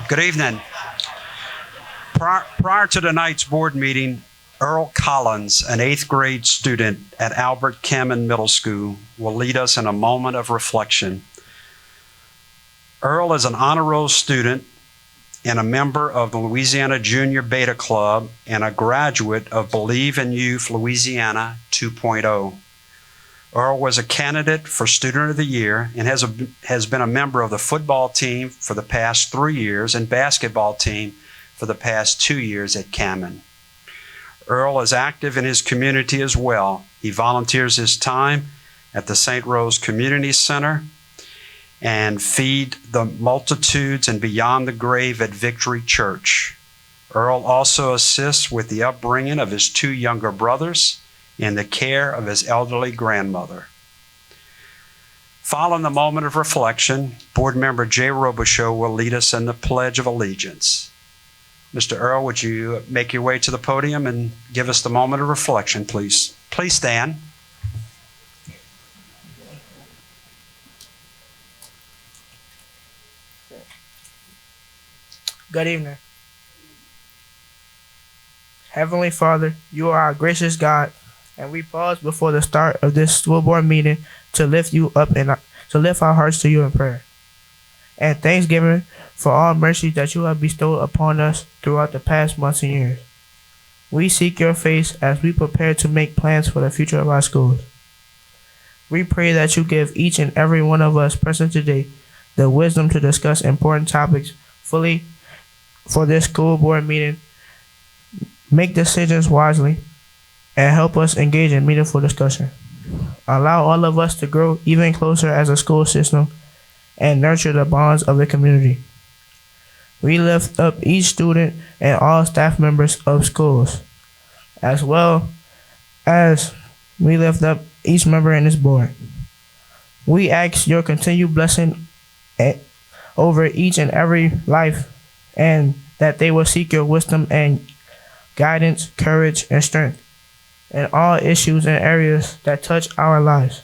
Good evening. Prior to tonight's board meeting, Earl Collins, an 8th grade student at Albert Cammon Middle School, will lead us in a moment of reflection. Earl is an honor roll student and a member of the Louisiana Junior Beta Club and a graduate of Believe in Youth Louisiana 2.0. Earl was a candidate for Student of the Year and has been a member of the football team for the past 3 years and basketball team for the past 2 years at Cammon. Earl is active in his community as well. He volunteers his time at the St. Rose Community Center and Feed the Multitudes and Beyond the Grave at Victory Church. Earl also assists with the upbringing of his 2 younger brothers and the care of his elderly grandmother. Following the moment of reflection, Board Member Jay Robichaud will lead us in the Pledge of Allegiance. Mr. Earl, would you make your way to the podium and give us the moment of reflection, please? Please stand. Good evening. Heavenly Father, you are our gracious God, and we pause before the start of this school board meeting to lift you up and to lift our hearts to you in prayer and thanksgiving for all mercy that you have bestowed upon us throughout the past months and years. We seek your face as we prepare to make plans for the future of our schools. We pray that you give each and every one of us present today the wisdom to discuss important topics fully for this school board meeting, make decisions wisely, and help us engage in meaningful discussion. Allow all of us to grow even closer as a school system and nurture the bonds of the community. We lift up each student and all staff members of schools, as well as we lift up each member in this board. We ask your continued blessing over each and every life, and that they will seek your wisdom and guidance, courage, and strength in all issues and areas that touch our lives.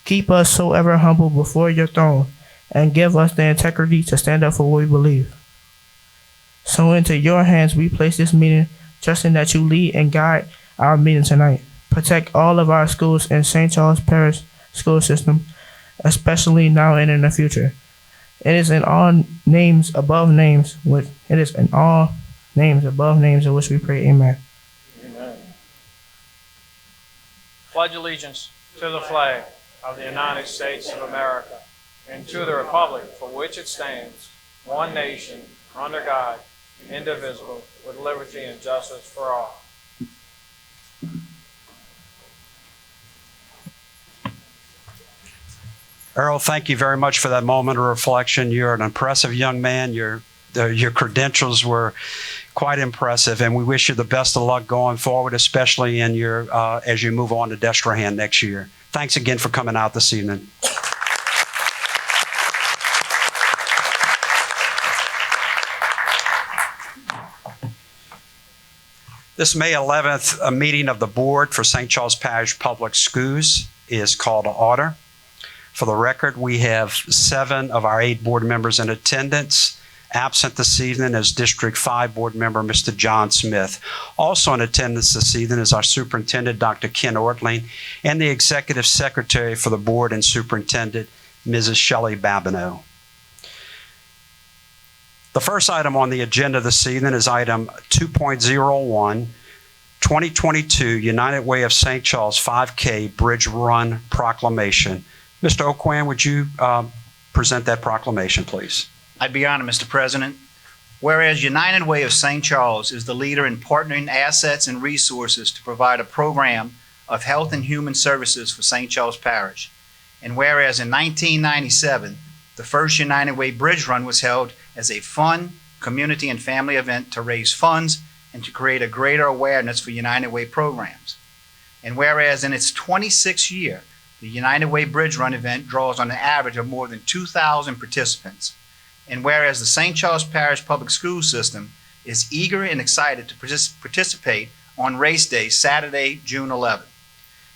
Keep us so ever humble before your throne and give us the integrity to stand up for what we believe. So into your hands we place this meeting, trusting that you lead and guide our meeting tonight. Protect all of our schools in St. Charles Parish school system, especially now and in the future. It is in all names above names in which we pray. Amen. Amen. Pledge allegiance to the flag of the United States of America and to the republic for which it stands, one nation, under God, indivisible, with liberty and justice for all. Earl, thank you very much for that moment of reflection. You're an impressive young man. Your credentials were quite impressive, and we wish you the best of luck going forward, especially in your as you move on to Destrehan next year. Thanks again for coming out this evening. This May 11th meeting of the board for St. Charles Parish Public Schools is called to order. For the record, we have 7 of our 8 board members in attendance. Absent this evening is District 5 board member, Mr. John Smith. Also in attendance this evening is our superintendent, Dr. Ken Ortling, and the executive secretary for the board and superintendent, Mrs. Shelley Babineau. The first item on the agenda this evening is item 2.01, 2022 United Way of St. Charles 5K Bridge Run Proclamation. Mr. O'Quinn, would you present that proclamation, please? I'd be honored, Mr. President. Whereas United Way of St. Charles is the leader in partnering assets and resources to provide a program of health and human services for St. Charles Parish. And whereas in 1997, the first United Way Bridge Run was held as a fun, community and family event to raise funds and to create a greater awareness for United Way programs. And whereas in its 26th year, the United Way Bridge Run event draws on an average of more than 2,000 participants. And whereas the St. Charles Parish Public Schools system is eager and excited to participate on race day, Saturday, June 11th.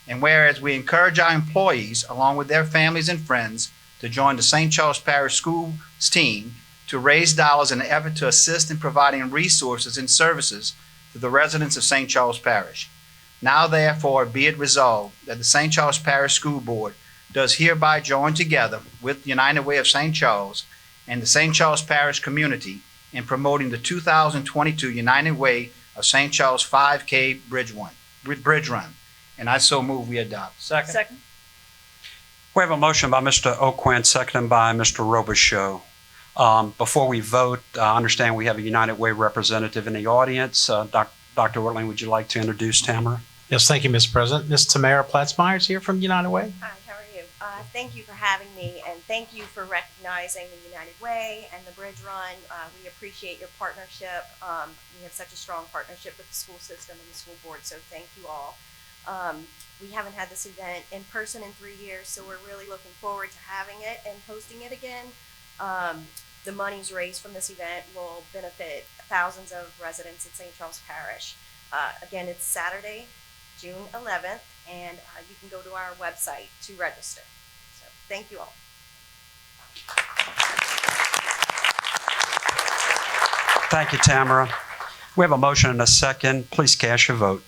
And whereas we encourage our employees, along with their families and friends, to join the St. Charles Parish Schools team to raise dollars in an effort to assist in providing resources and services to the residents of St. Charles Parish. Now therefore be it resolved that the St. Charles Parish School Board does hereby join together with the United Way of St. Charles and the St. Charles Parish community in promoting the 2022 United Way of St. Charles 5K Bridge Run. And I so move we adopt. Second. We have a motion by Mr. O'Quinn, seconded by Mr. Robichaux. Before we vote, I understand we have a United Way representative in the audience. Dr. Whitling, would you like to introduce Tamara? Yes, thank you, Mr. President. Ms. Tamara Platzmeyer is here from United Way. Hi, how are you? Thank you for having me, and thank you for recognizing the United Way and the Bridge Run. We appreciate your partnership. We have such a strong partnership with the school system and the school board, so thank you all. We haven't had this event in person in 3 years, so we're really looking forward to having it and hosting it again. The monies raised from this event will benefit thousands of residents in St. Charles Parish. Again, it's Saturday, June 11th, and you can go to our website to register. So thank you all. Thank you, Tamara. We have a motion and a second. Please cast your vote.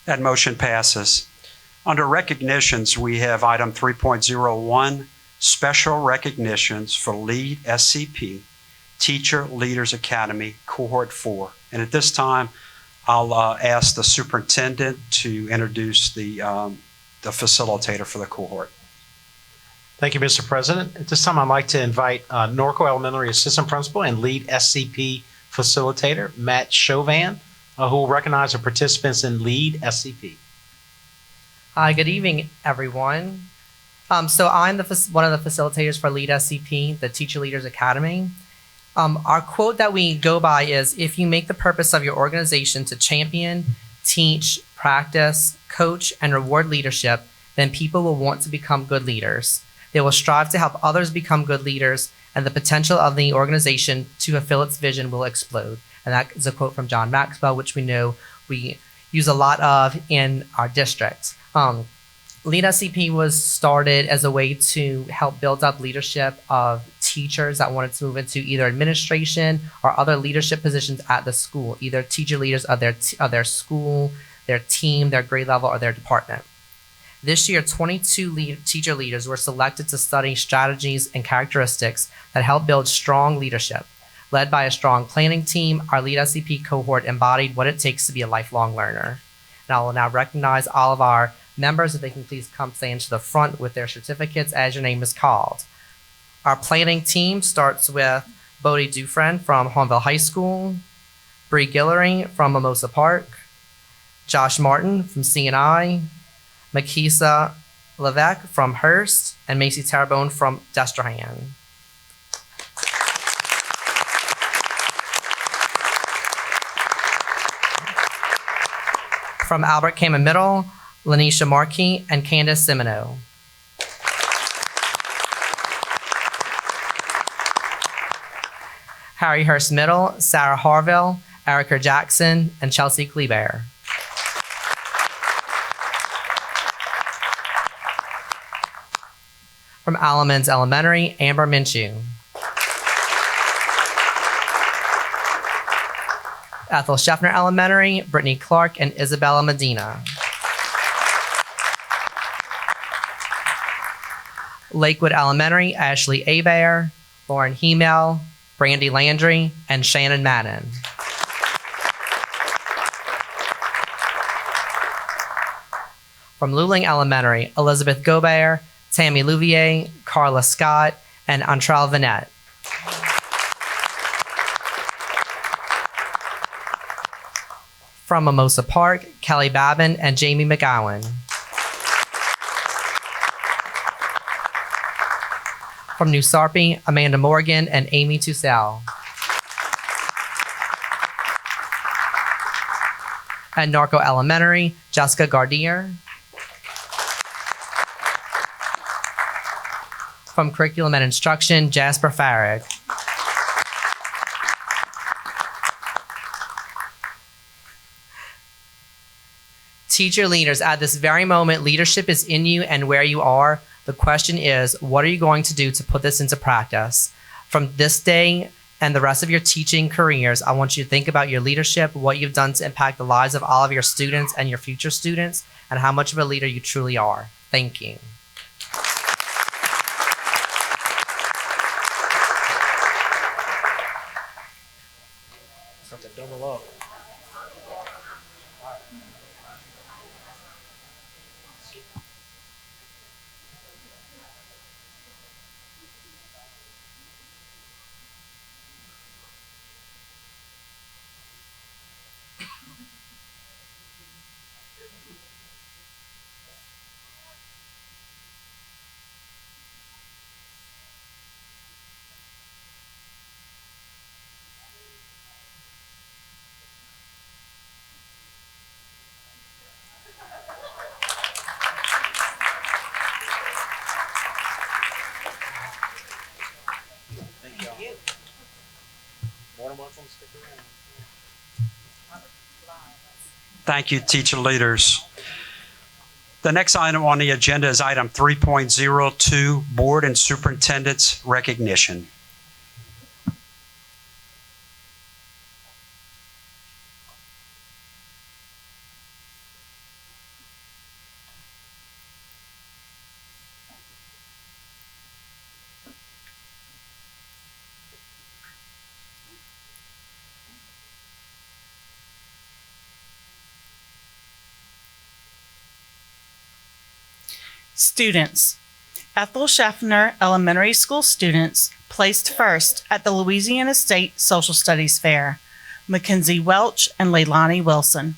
That motion passes. Under recognitions, we have item 3.01, special recognitions for lead SCP, Teacher Leaders Academy, Cohort 4. And at this time, I'll ask the superintendent to introduce the facilitator for the cohort. Thank you, Mr. President. At this time, I'd like to invite Norco Elementary Assistant Principal and Lead SCP Facilitator, Matt Chauvin, who will recognize the participants in Lead SCP. Hi, good evening, everyone. So I'm one of the facilitators for Lead SCP, the Teacher Leaders Academy. Our quote that we go by is, if you make the purpose of your organization to champion, teach, practice, coach, and reward leadership, then people will want to become good leaders. They will strive to help others become good leaders, and the potential of the organization to fulfill its vision will explode. And that is a quote from John Maxwell, which we know we use a lot of in our district. Lead SCP was started as a way to help build up leadership of teachers that wanted to move into either administration or other leadership positions at the school, either teacher leaders of their school, their team, their grade level, or their department. This year, 22 teacher leaders were selected to study strategies and characteristics that help build strong leadership. Led by a strong planning team, our Lead SCP cohort embodied what it takes to be a lifelong learner. And I will now recognize all of our members, if they can please come stand to the front with their certificates as your name is called. Our planning team starts with Bodie Dufresne from Humboldt High School, Bree Guillory from Mimosa Park, Josh Martin from CNI, Makisa Levesque from Hearst, and Macy Terrebonne from Destrehan. From Albert Kamen Middle, Lanisha Markey and Candace Semino. Harry Hurst Middle, Sarah Harville, Erica Jackson, and Chelsea Kleber. From Alamance Elementary, Amber Minshew. Ethel Scheffner Elementary, Brittany Clark, and Isabella Medina. Lakewood Elementary, Ashley Abair, Lauren Hemel, Brandy Landry, and Shannon Madden. From Luling Elementary, Elizabeth Gobert, Tammy Louvier, Carla Scott, and Antral Vanette. From Mimosa Park, Kelly Babin and Jamie McGowan. From New Sarpy, Amanda Morgan and Amy Tussell. At Norco Elementary, Jessica Gardier. from Curriculum and Instruction, Jasper Farag. Teacher leaders, at this very moment, leadership is in you and where you are. The question is, what are you going to do to put this into practice? From this day and the rest of your teaching careers, I want you to think about your leadership, what you've done to impact the lives of all of your students and your future students, and how much of a leader you truly are. Thank you. Double up. Thank you, teacher leaders. The next item on the agenda is item 3.02, Board and Superintendent's Recognition. Students. Ethel Scheffner Elementary School students placed first at the Louisiana State Social Studies Fair. Mackenzie Welch and Leilani Wilson.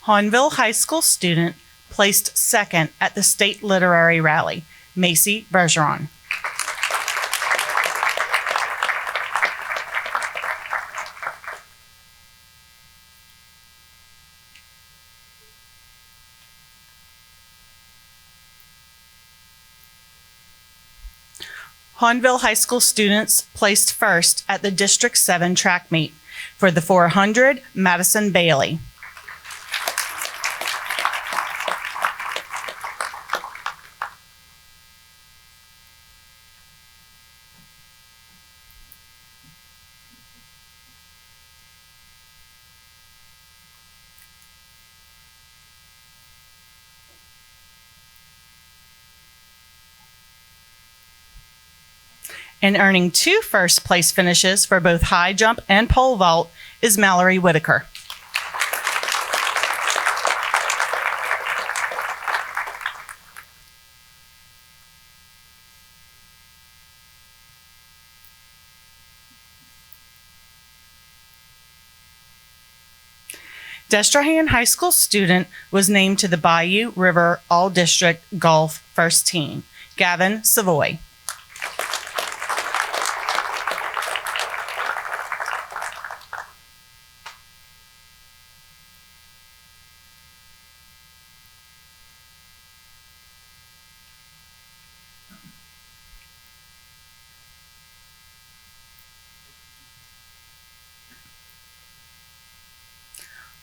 Hahnville High School student placed second at the State Literary Rally. Macy Bergeron. Hahnville High School students placed first at the District 7 track meet. For the 400, Madison Bailey. And earning 2 first place finishes for both high jump and pole vault is Mallory Whitaker. Destrehan High School student was named to the Bayou River All-District Golf First Team. Gavin Savoy.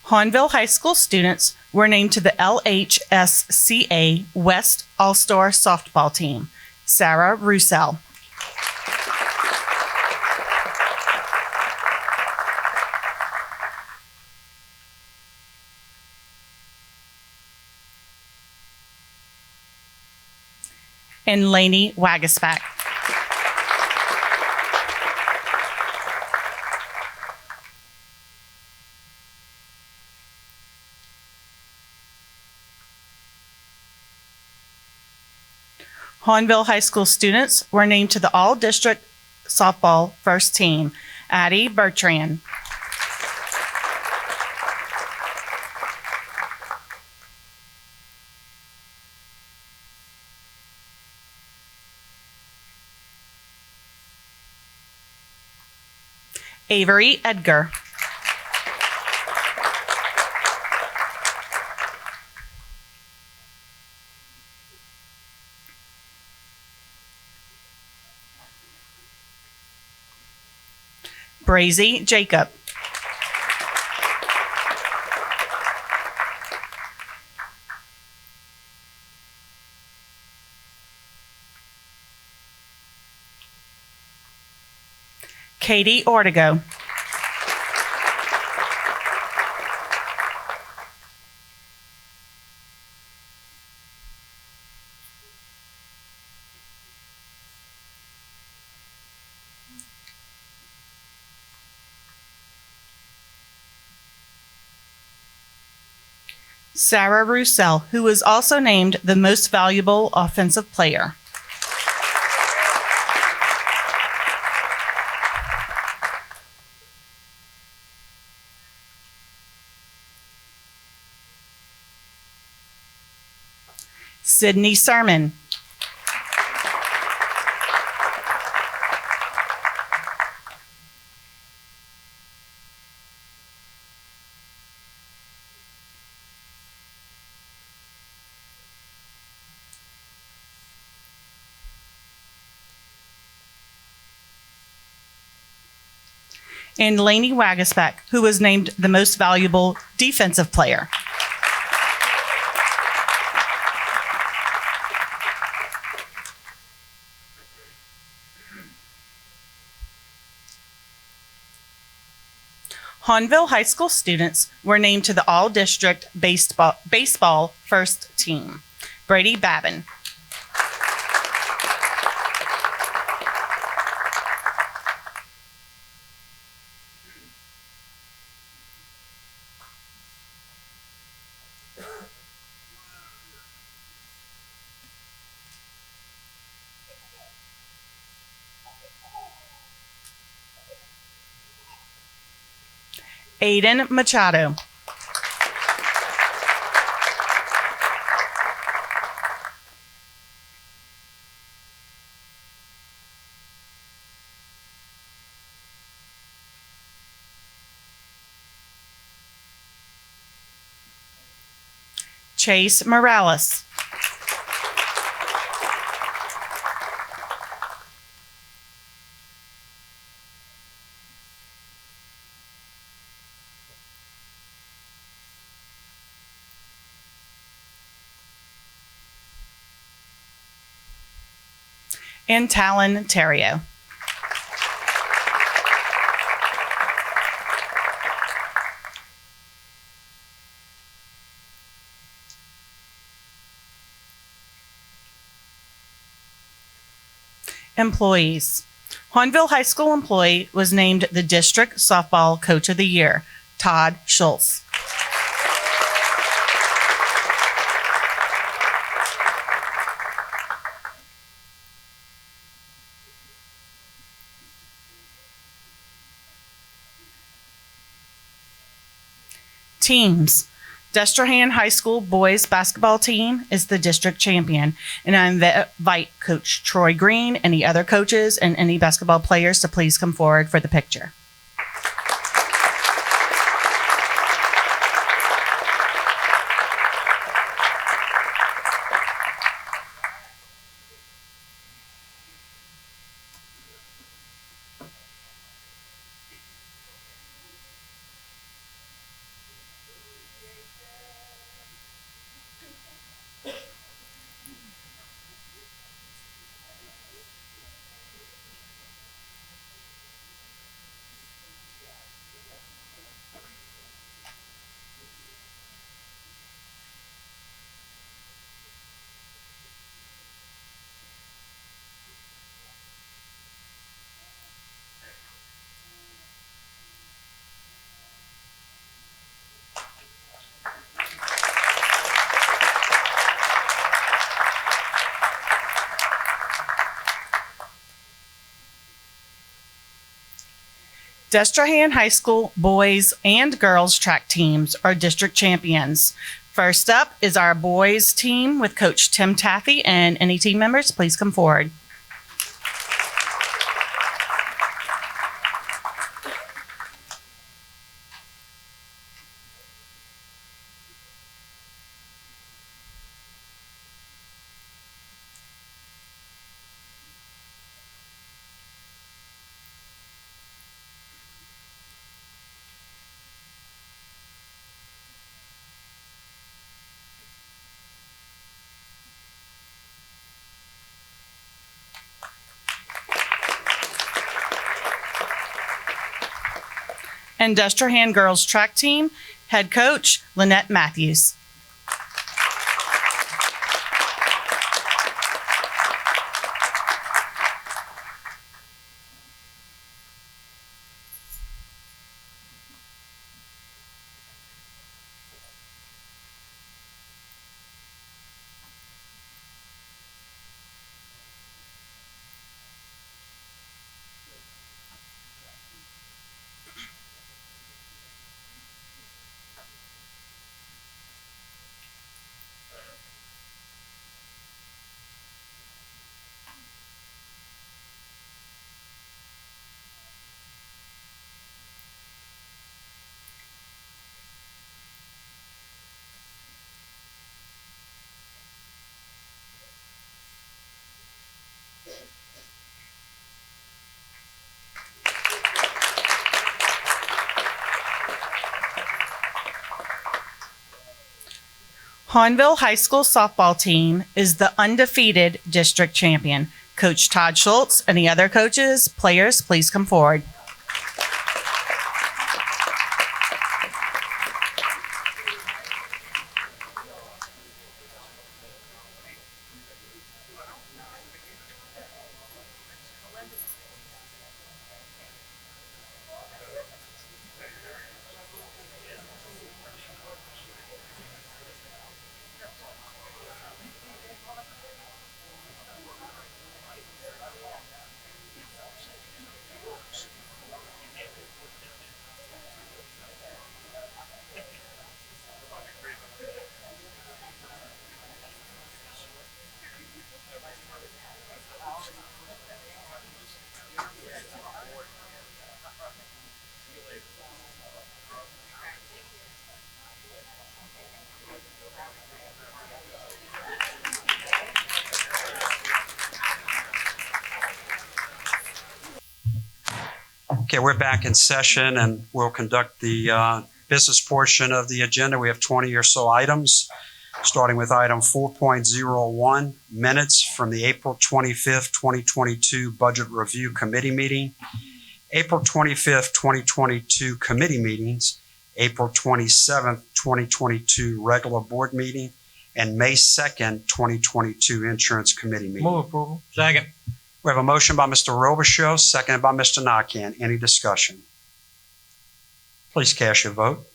Hahnville High School students were named to the LHSCA West All-Star Softball Team. Sarah Roussel. And Lainey Wagasback. Hahnville High School students were named to the All-District Softball First Team. Addie Bertrand. Avery Edgar. Brazy Jacob. Katie Ortego. Sarah Roussel, who was also named the Most Valuable Offensive Player. Sydney Sermon. And Lainey Wagasbeck, who was named the Most Valuable Defensive Player. Hahnville High School students were named to the All-District Baseball First Team. Brady Babin. Aiden Machado. Chase Morales. And Talon Terrio. Employees. Hahnville High School employee was named the District Softball Coach of the Year, Todd Schultz. Teams. Destrehan High School boys basketball team is the district champion, and I invite Coach Troy Green, any other coaches, and any basketball players to please come forward for the picture. Destrehan High School boys and girls track teams are district champions. First up is our boys team with Coach Tim Taffy, and any team members, please come forward. And Destrehan girls track team, head coach Lynette Matthews. Hahnville High School softball team is the undefeated district champion. Coach Todd Schultz, any other coaches, players, please come forward. Okay, we're back in session and we'll conduct the business portion of the agenda. We have 20 or so items, starting with item 4.01, minutes from the April 25th, 2022 Budget Review Committee meeting, April 25th, 2022 committee meetings, April 27th, 2022 regular board meeting, and May 2nd, 2022 insurance committee meeting. Move approval. Second. We have a motion by Mr. Robichaud, seconded by Mr. Nakhan. Any discussion? Please cast your vote.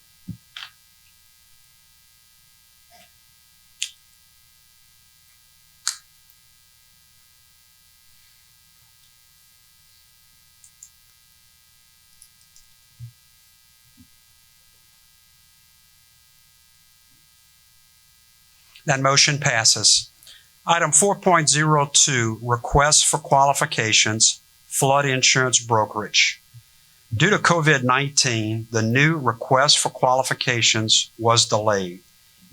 That motion passes. Item 4.02, requests for qualifications, flood insurance brokerage. Due to COVID-19, the new request for qualifications was delayed.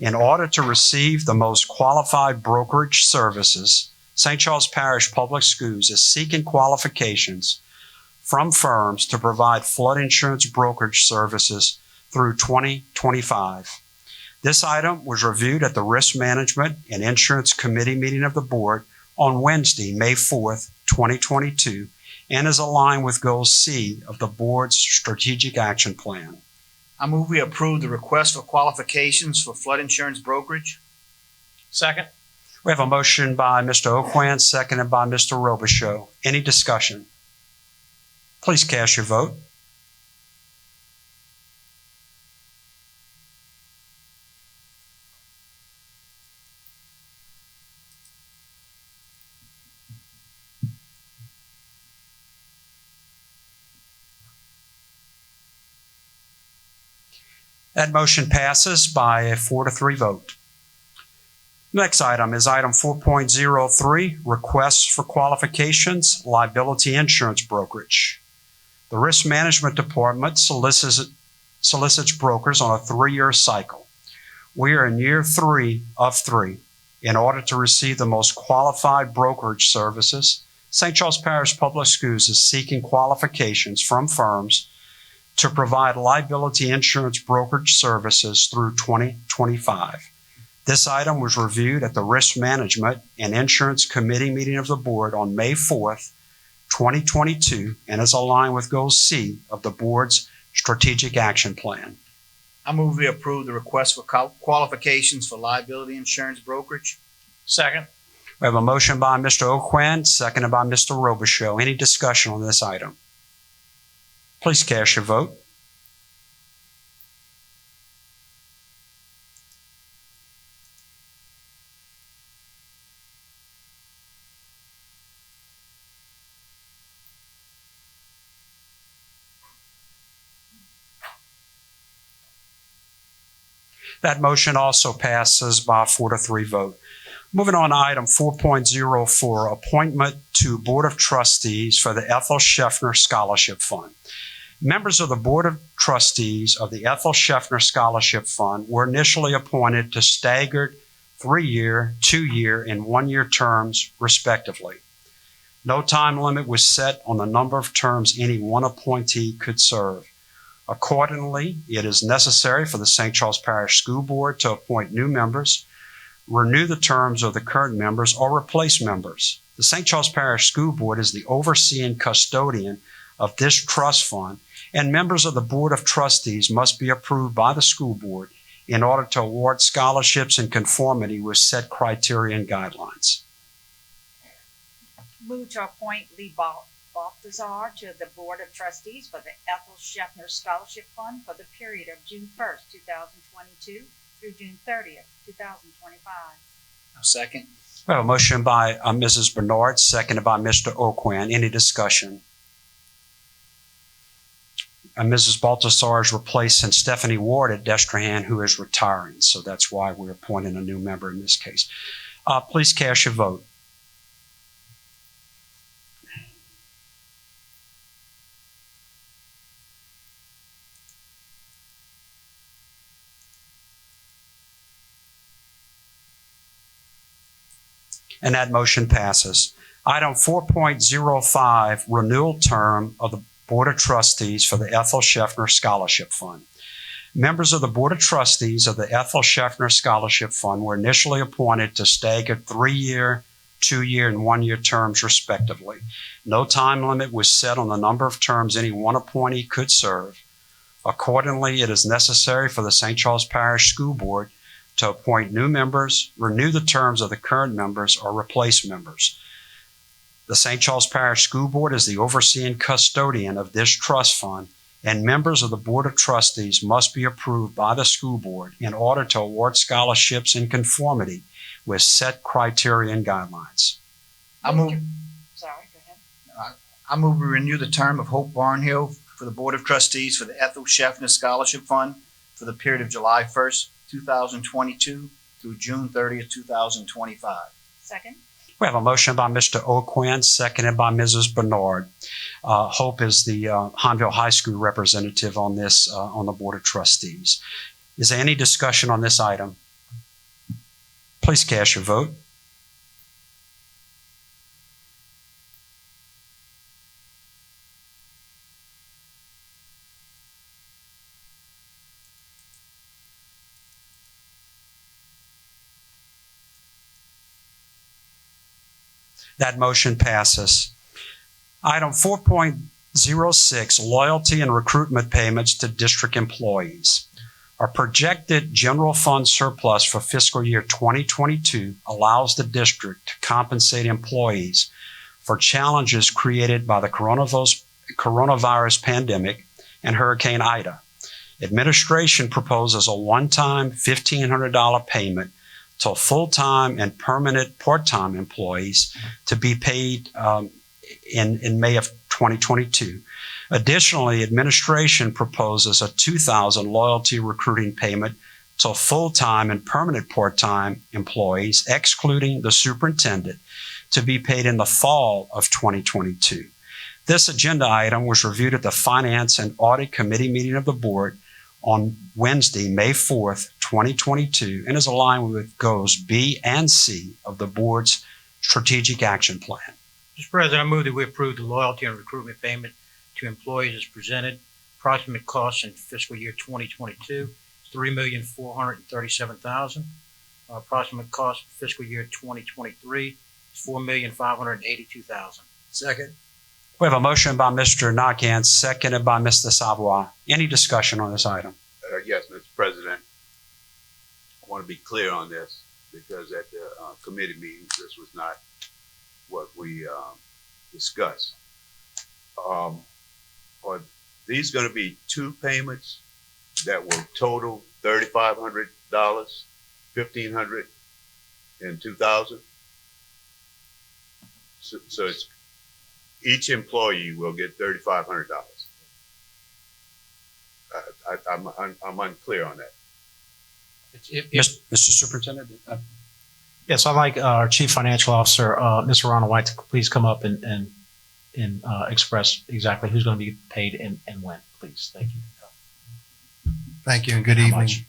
In order to receive the most qualified brokerage services, St. Charles Parish Public Schools is seeking qualifications from firms to provide flood insurance brokerage services through 2025. This item was reviewed at the Risk Management and Insurance Committee meeting of the board on Wednesday, May 4th, 2022, and is aligned with Goal C of the board's strategic action plan. I move we approve the request for qualifications for flood insurance brokerage. Second. We have a motion by Mr. Oquan, seconded by Mr. Robichaud. Any discussion? Please cast your vote. That motion passes by a 4-3 vote. Next item is item 4.03, requests for qualifications, liability insurance brokerage. The Risk Management Department solicits brokers on a 3-year cycle. We are in year 3 of 3. In order to receive the most qualified brokerage services, St. Charles Parish Public Schools is seeking qualifications from firms to provide liability insurance brokerage services through 2025. This item was reviewed at the Risk Management and Insurance Committee meeting of the board on May 4th, 2022, and is aligned with Goal C of the board's Strategic Action Plan. I move we approve the request for qualifications for liability insurance brokerage. Second. We have a motion by Mr. O'Quinn, seconded by Mr. Robichaux. Any discussion on this item? Please cast your vote. That motion also passes by a 4-3 vote. Moving on to item 4.04, appointment to Board of Trustees for the Ethel Scheffner Scholarship Fund. Members of the Board of Trustees of the Ethel Scheffner Scholarship Fund were initially appointed to staggered 3-year, 2-year, and 1-year terms, respectively. No time limit was set on the number of terms any one appointee could serve. Accordingly, it is necessary for the St. Charles Parish School Board to appoint new members, renew the terms of the current members, or replace members. The St. Charles Parish School Board is the overseeing custodian of this trust fund, and members of the Board of Trustees must be approved by the school board in order to award scholarships in conformity with set criteria and guidelines. Move to appoint Lee Balthazar to the Board of Trustees for the Ethel Scheffner Scholarship Fund for the period of June 1st, 2022 through June 30th, 2025. A second. We have a motion by Mrs. Bernard, seconded by Mr. O'Quinn. Any discussion? Mrs. Balthazar is replacing Stephanie Ward at Destrehan, who is retiring. So that's why we're appointing a new member in this case. Please cast your vote. And that motion passes. Item 4.05, renewal term of the Board of Trustees for the Ethel Scheffner Scholarship Fund. Members of the Board of Trustees of the Ethel Scheffner Scholarship Fund were initially appointed to staggered 3-year, 2-year, and 1-year terms, respectively. No time limit was set on the number of terms any one appointee could serve. Accordingly, it is necessary for the St. Charles Parish School Board to appoint new members, renew the terms of the current members, or replace members. The St. Charles Parish School Board is the overseeing custodian of this trust fund, and members of the Board of Trustees must be approved by the school board in order to award scholarships in conformity with set criteria and guidelines. I move we renew the term of Hope Barnhill for the Board of Trustees for the Ethel Scheffner Scholarship Fund for the period of July 1st, 2022 through June 30th, 2025. Second. We have a motion by Mr. O'Quinn, seconded by Mrs. Bernard. Hope is the Hanville High School representative on this, on the Board of Trustees. Is there any discussion on this item? Please cast your vote. That motion passes. Item 4.06, loyalty and recruitment payments to district employees. Our projected general fund surplus for fiscal year 2022 allows the district to compensate employees for challenges created by the coronavirus pandemic and Hurricane Ida. Administration proposes a one-time $1,500 payment to full-time and permanent part-time employees to be paid in May of 2022. Additionally, administration proposes a $2,000 loyalty recruiting payment to full-time and permanent part-time employees, excluding the superintendent, to be paid in the fall of 2022. This agenda item was reviewed at the Finance and Audit Committee meeting of the board on Wednesday, May 4th, 2022, and is aligned with goals B and C of the board's strategic action plan. Mr. President, I move that we approve the loyalty and recruitment payment to employees as presented. Approximate costs in fiscal year 2022 is $3,437,000. Approximate cost in fiscal year 2023 is $4,582,000. Second. We have a motion by Mr. Nakhan, seconded by Mr. Savoy. Any discussion on this item? Yes, Mr. President. I want to be clear on this because at the committee meetings, this was not what we discussed. Are these going to be two payments that will total $3,500, $1,500, and $2,000? So it's each employee will get $3,500. I'm unclear on that. Mr. Superintendent? Yes, I'd like our Chief Financial Officer, Mr. Ronald White, to please come up and express exactly who's going to be paid and when, please. Thank you. Thank you and good How evening. much?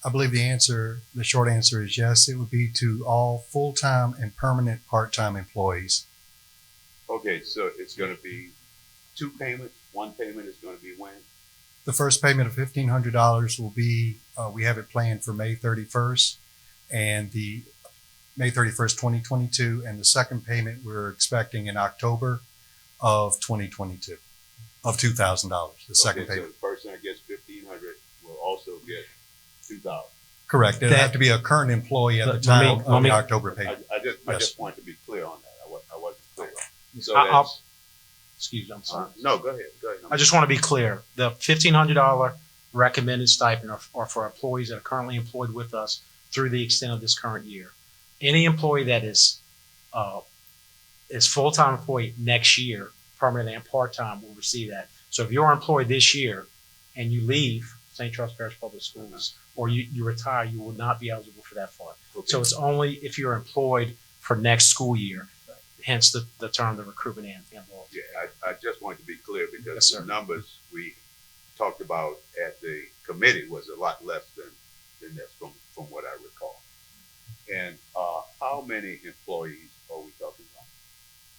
I believe the short answer is yes. It would be to all full-time and permanent part-time employees. Okay, so it's going to be two payments. One payment is going to be when? The first payment of $1,500 will be, we have it planned for May 31st and the May 31st, 2022. And the second payment we're expecting in October of 2022 of $2,000. The second Okay, payment. so the person that gets $1,500 will also get $2,000. Correct. It'll have to be a current employee at the Let time me- of the October payment. I Yes. just want to be clear on that. I wasn't clear. So Excuse me, I'm sorry. no, go ahead. I just want to be clear. The $1,500 recommended stipend are for employees that are currently employed with us through the extent of this current year. Any employee that is full-time employee next year, permanent and part-time, will receive that. So if you're employed this year and you leave St. Charles Parish Public Schools or you retire, you will not be eligible for that fund. Okay. So it's only if you're employed for next school year, hence the term, the recruitment and loyalty. Yeah, I just want to be clear because Yes, sir. the numbers we talked about at the committee was a lot less than this from what I recall. And how many employees are we talking about?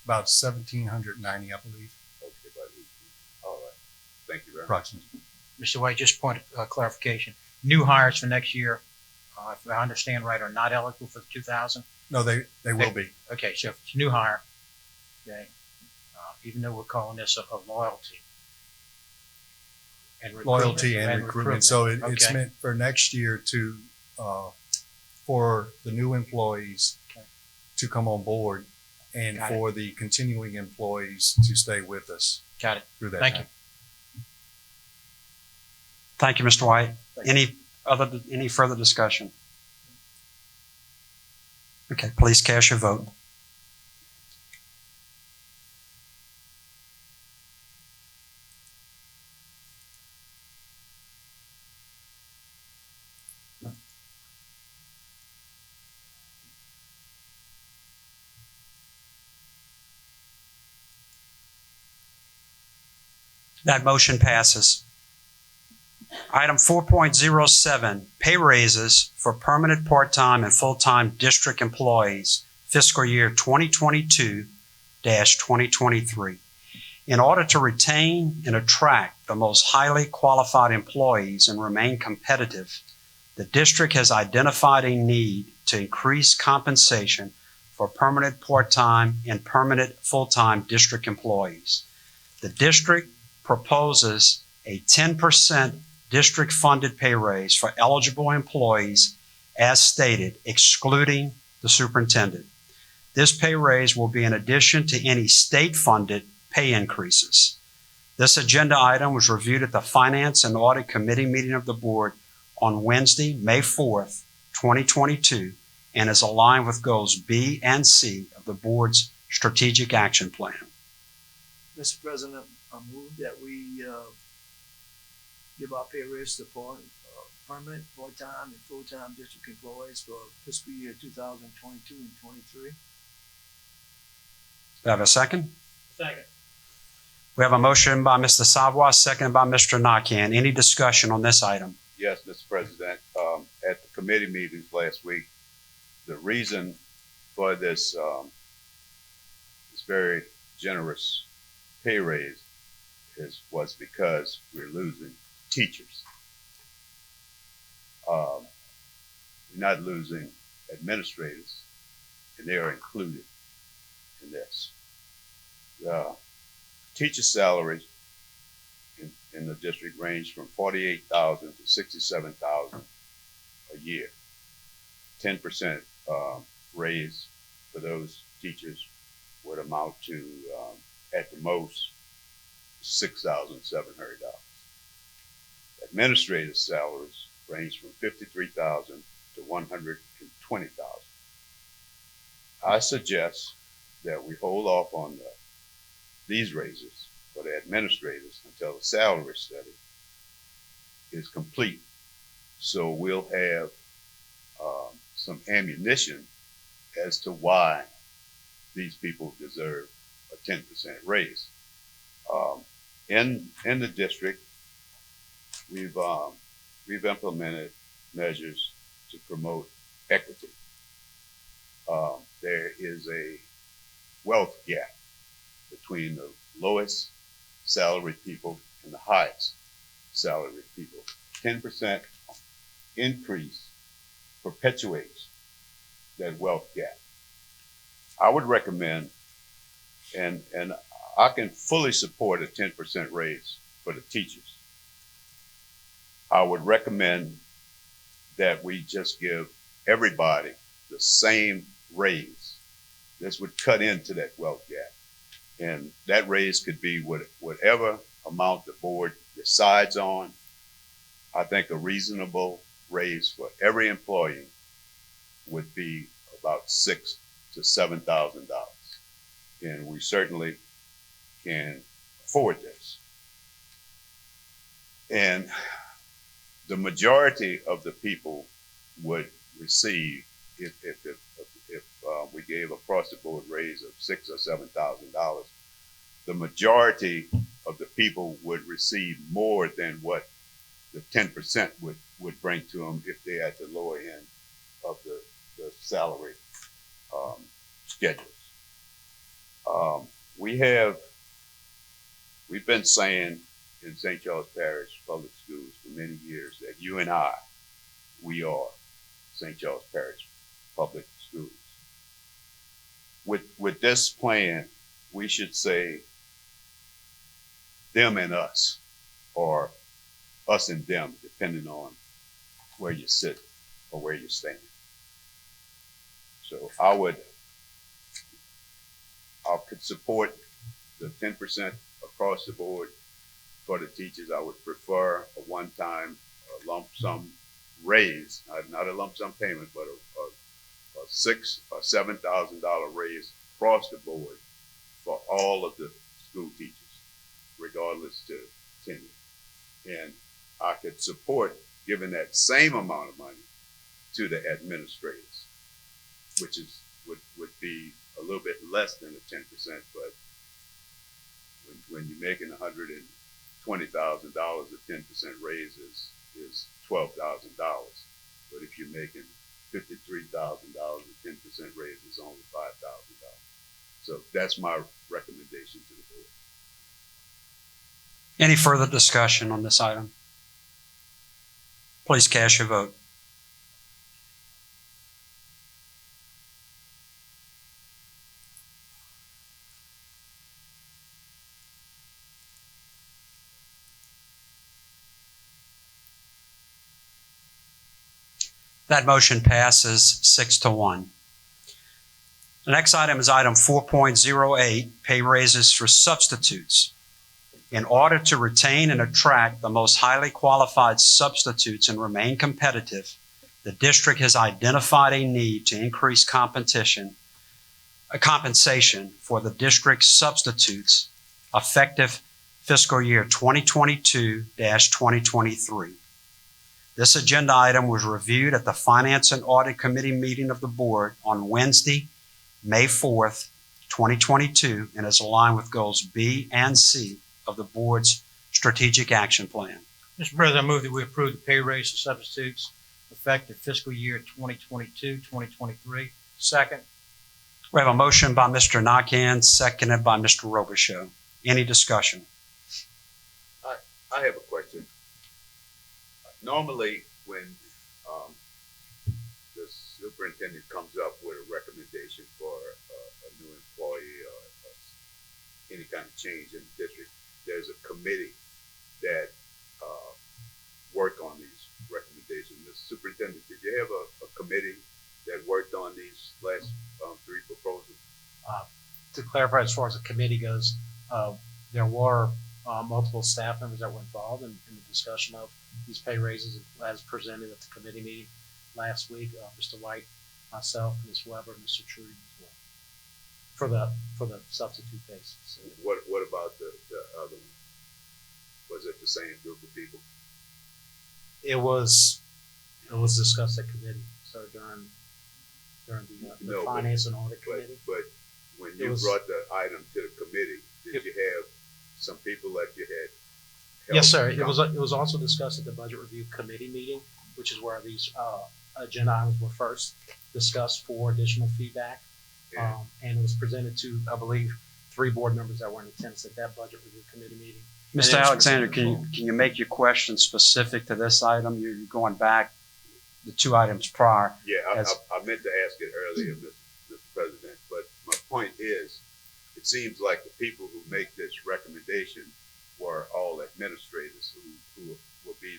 About 1,790, I believe, Okay, about 18. All right. Thank you very much. approximately. Mr. White, just point of clarification. New hires for next year, if I understand right, are not eligible for the 2,000? No, they will be. Okay, so if it's a new hire, okay, even though we're calling this a loyalty. And Loyalty and recruitment. So it's Okay. meant for next year to, for the new employees Okay. to come on board and Got it. for the continuing employees to stay with us Got it. through that Thank time. Thank you, Mr. White. Any further discussion? Okay, please cast your vote. That motion passes. Item 4.07, pay raises for permanent part-time and full-time district employees, fiscal year 2022-2023. In order to retain and attract the most highly qualified employees and remain competitive, the district has identified a need to increase compensation for permanent part-time and permanent full-time district employees. The district proposes a 10% district-funded pay raise for eligible employees as stated, excluding the superintendent. This pay raise will be in addition to any state-funded pay increases. This agenda item was reviewed at the Finance and Audit Committee meeting of the board on Wednesday, May 4th, 2022, and is aligned with goals B and C of the board's strategic action plan. Mr. President, I move that we give our pay raise to permanent, part-time, and full-time district employees for fiscal year 2022 and 23. Do I have a second? Second. We have a motion by Mr. Savoy, seconded by Mr. Nakhan. Any discussion on this item? Yes, Mr. President. At the committee meetings last week, the reason for this very generous pay raise was because we're losing teachers. We're not losing administrators, and they are included in this. The teacher salaries in the district range from $48,000 to $67,000 a year. 10% raise for those teachers would amount to, at the most, $6,700. Administrative salaries range from $53,000 to $120,000. I suggest that we hold off on these raises for the administrators until the salary study is complete. So we'll have some ammunition as to why these people deserve a 10% raise. In the district, we've implemented measures to promote equity. There is a wealth gap between the lowest salaried people and the highest salaried people. 10% increase perpetuates that wealth gap. I would recommend, and I can fully support a 10% raise for the teachers. I would recommend that we just give everybody the same raise. This would cut into that wealth gap. And that raise could be whatever amount the board decides on. I think a reasonable raise for every employee would be about $6,000 to $7,000. And we certainly can afford this. And the majority of the people would receive, if we gave across the board raise of $6,000 or $7,000, the majority of the people would receive more than what the 10% would bring to them if they're at the lower end of the salary schedules. We've been saying in St. Charles Parish Public Schools for many years that you and I, we are St. Charles Parish Public Schools. With this plan, we should say them and us, or us and them, depending on where you sit or where you stand. So I could support the 10% across the board for the teachers. I would prefer a one-time lump sum raise, not a lump sum payment, but a $6,000 or $7,000 raise across the board for all of the school teachers, regardless to tenure. And I could support giving that same amount of money to the administrators, which would be a little bit less than the 10%, but when you're making $120,000, a 10% raise is $12,000. But if you're making $53,000, a 10% raise is only $5,000. So that's my recommendation to the board. Any further discussion on this item? Please cast your vote. That motion passes 6-1. The next item is item 4.08, pay raises for substitutes. In order to retain and attract the most highly qualified substitutes and remain competitive, the district has identified a need to increase compensation for the district's substitutes effective fiscal year 2022-2023. This agenda item was reviewed at the Finance and Audit Committee meeting of the board on Wednesday, May 4th, 2022, and is aligned with goals B and C of the board's strategic action plan. Mr. President, I move that we approve the pay raise for substitutes effective fiscal year 2022-2023. Second. We have a motion by Mr. Nakhan, seconded by Mr. Robichaux. Any discussion? I have a question. Normally, when the superintendent comes up with a recommendation for a new employee or any kind of change in the district, there's a committee that work on these recommendations. Mr. Superintendent, did you have a committee that worked on these last 3 proposals? To clarify, as far as the committee goes, there were multiple staff members that were involved in the discussion of these pay raises as presented at the committee meeting last week. Mr. White, myself, Ms. Weber, Mr. Trudy as well, for the substitute basis. So, What about the other one? Was it the same group of people? it was discussed at committee, so during the finance and audit committee. But when you brought the item to the committee, did you have some people that you had? Yes, sir. It was also discussed at the budget review committee meeting, which is where these agenda items were first discussed for additional feedback. Yeah. And it was presented to, I believe, 3 board members that were in attendance at that budget review committee meeting. Mr. Alexander, can you make your question specific to this item? You're going back the 2 items prior. Yeah, I meant to ask it earlier, Mr. President, but my point is, it seems like the people who make this recommendation were all administrators who will be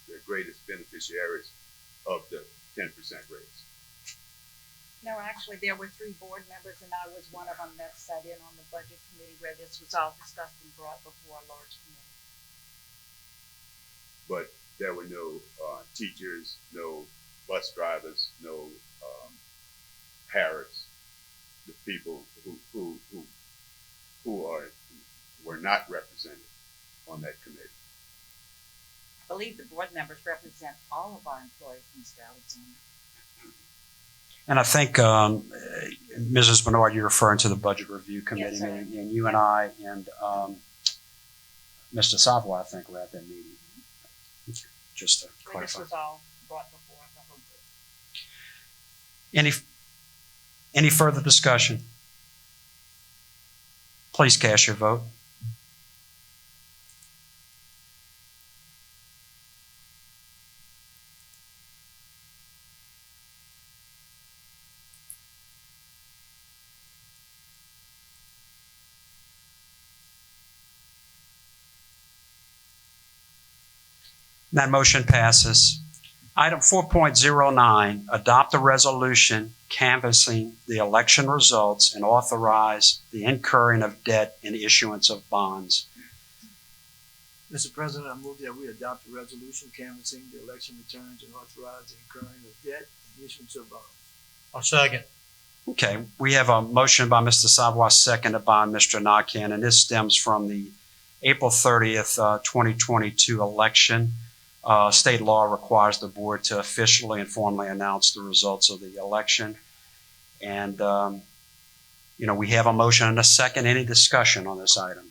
the greatest beneficiaries of the 10% raise. No, actually, there were 3 board members, and I was one of them that sat in on the budget committee where this was all discussed and brought before a large committee. But there were no teachers, no bus drivers, no parents, the people who were not represented on that committee. I believe the board members represent all of our employees, Mr. Alexander. And I think, Mrs. Bernard, you're referring to the budget review committee Yes, sir. meeting, and you and I and Mr. Savoy, I think, were at that meeting. Just to Where this clarify. was all brought before the whole group. Any further discussion? Please cast your vote. That motion passes. Item 4.09, adopt a resolution canvassing the election results and authorize the incurring of debt and issuance of bonds. Mr. President, I move that we adopt a resolution canvassing the election returns and authorize the incurring of debt and issuance of bonds. I'll second. Okay, we have a motion by Mr. Savoy, seconded by Mr. Nakhan, and this stems from the April 30th, 2022 election. State law requires the board to officially and formally announce the results of the election. And, we have a motion and a second. Any discussion on this item?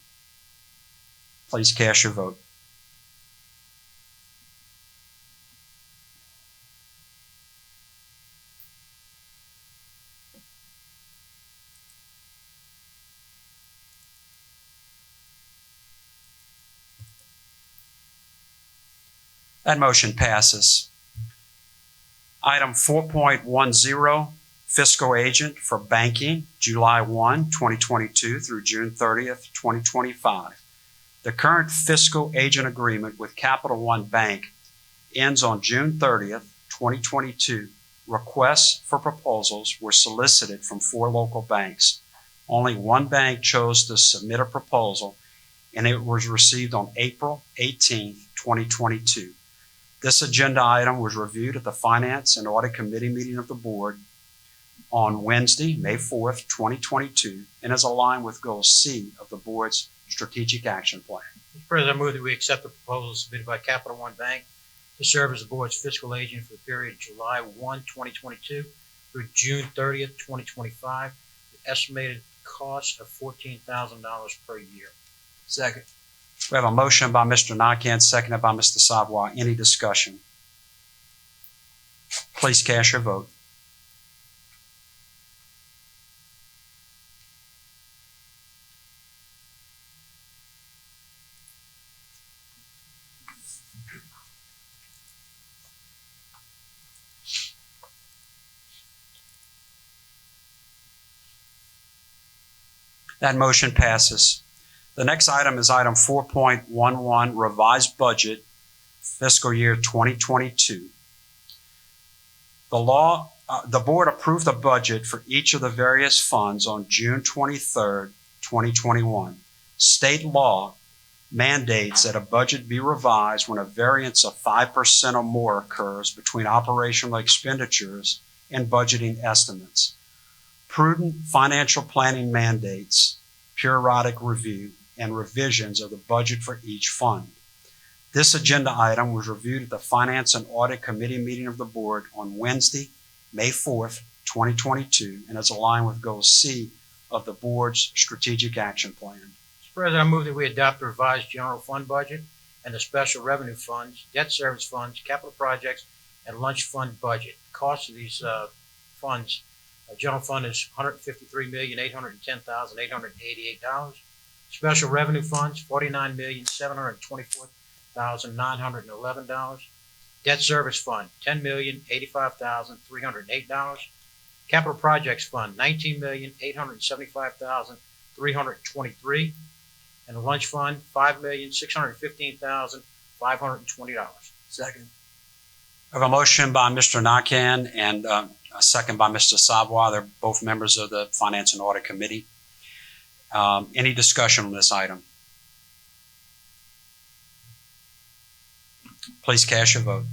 Please cast your vote. That motion passes. Item 4.10, fiscal agent for banking, July 1, 2022 through June 30th, 2025. The current fiscal agent agreement with Capital One Bank ends on June 30th, 2022. Requests for proposals were solicited from 4 local banks. Only 1 bank chose to submit a proposal, and it was received on April 18th, 2022. This agenda item was reviewed at the Finance and Audit Committee meeting of the board on Wednesday, May 4th, 2022, and is aligned with Goal C of the board's Strategic Action Plan. Mr. President, I move that we accept the proposal submitted by Capital One Bank to serve as the board's fiscal agent for the period July 1, 2022 through June 30th, 2025, with estimated cost of $14,000 per year. Second. We have a motion by Mr. Nakane, seconded by Mr. Savoy. Any discussion? Please cast your vote. That motion passes. The next item is item 4.11, revised budget, fiscal year 2022. The board approved the budget for each of the various funds on June 23rd, 2021. State law mandates that a budget be revised when a variance of 5% or more occurs between operational expenditures and budgeting estimates. Prudent financial planning mandates periodic review and revisions of the budget for each fund. This agenda item was reviewed at the Finance and Audit Committee meeting of the board on Wednesday, May 4th, 2022, and is aligned with Goal C of the board's Strategic Action Plan. Mr. President, I move that we adopt the revised general fund budget and the special revenue funds, debt service funds, capital projects, and lunch fund budget. The cost of these funds, general fund is $153,810,888. Special revenue funds, $49,724,911. Debt service fund, $10,085,308. Capital projects fund, $19,875,323. And the lunch fund, $5,615,520. Second. I have a motion by Mr. Nakane and a second by Mr. Savoy. They're both members of the Finance and Audit Committee. Any discussion on this item? Please cast your vote.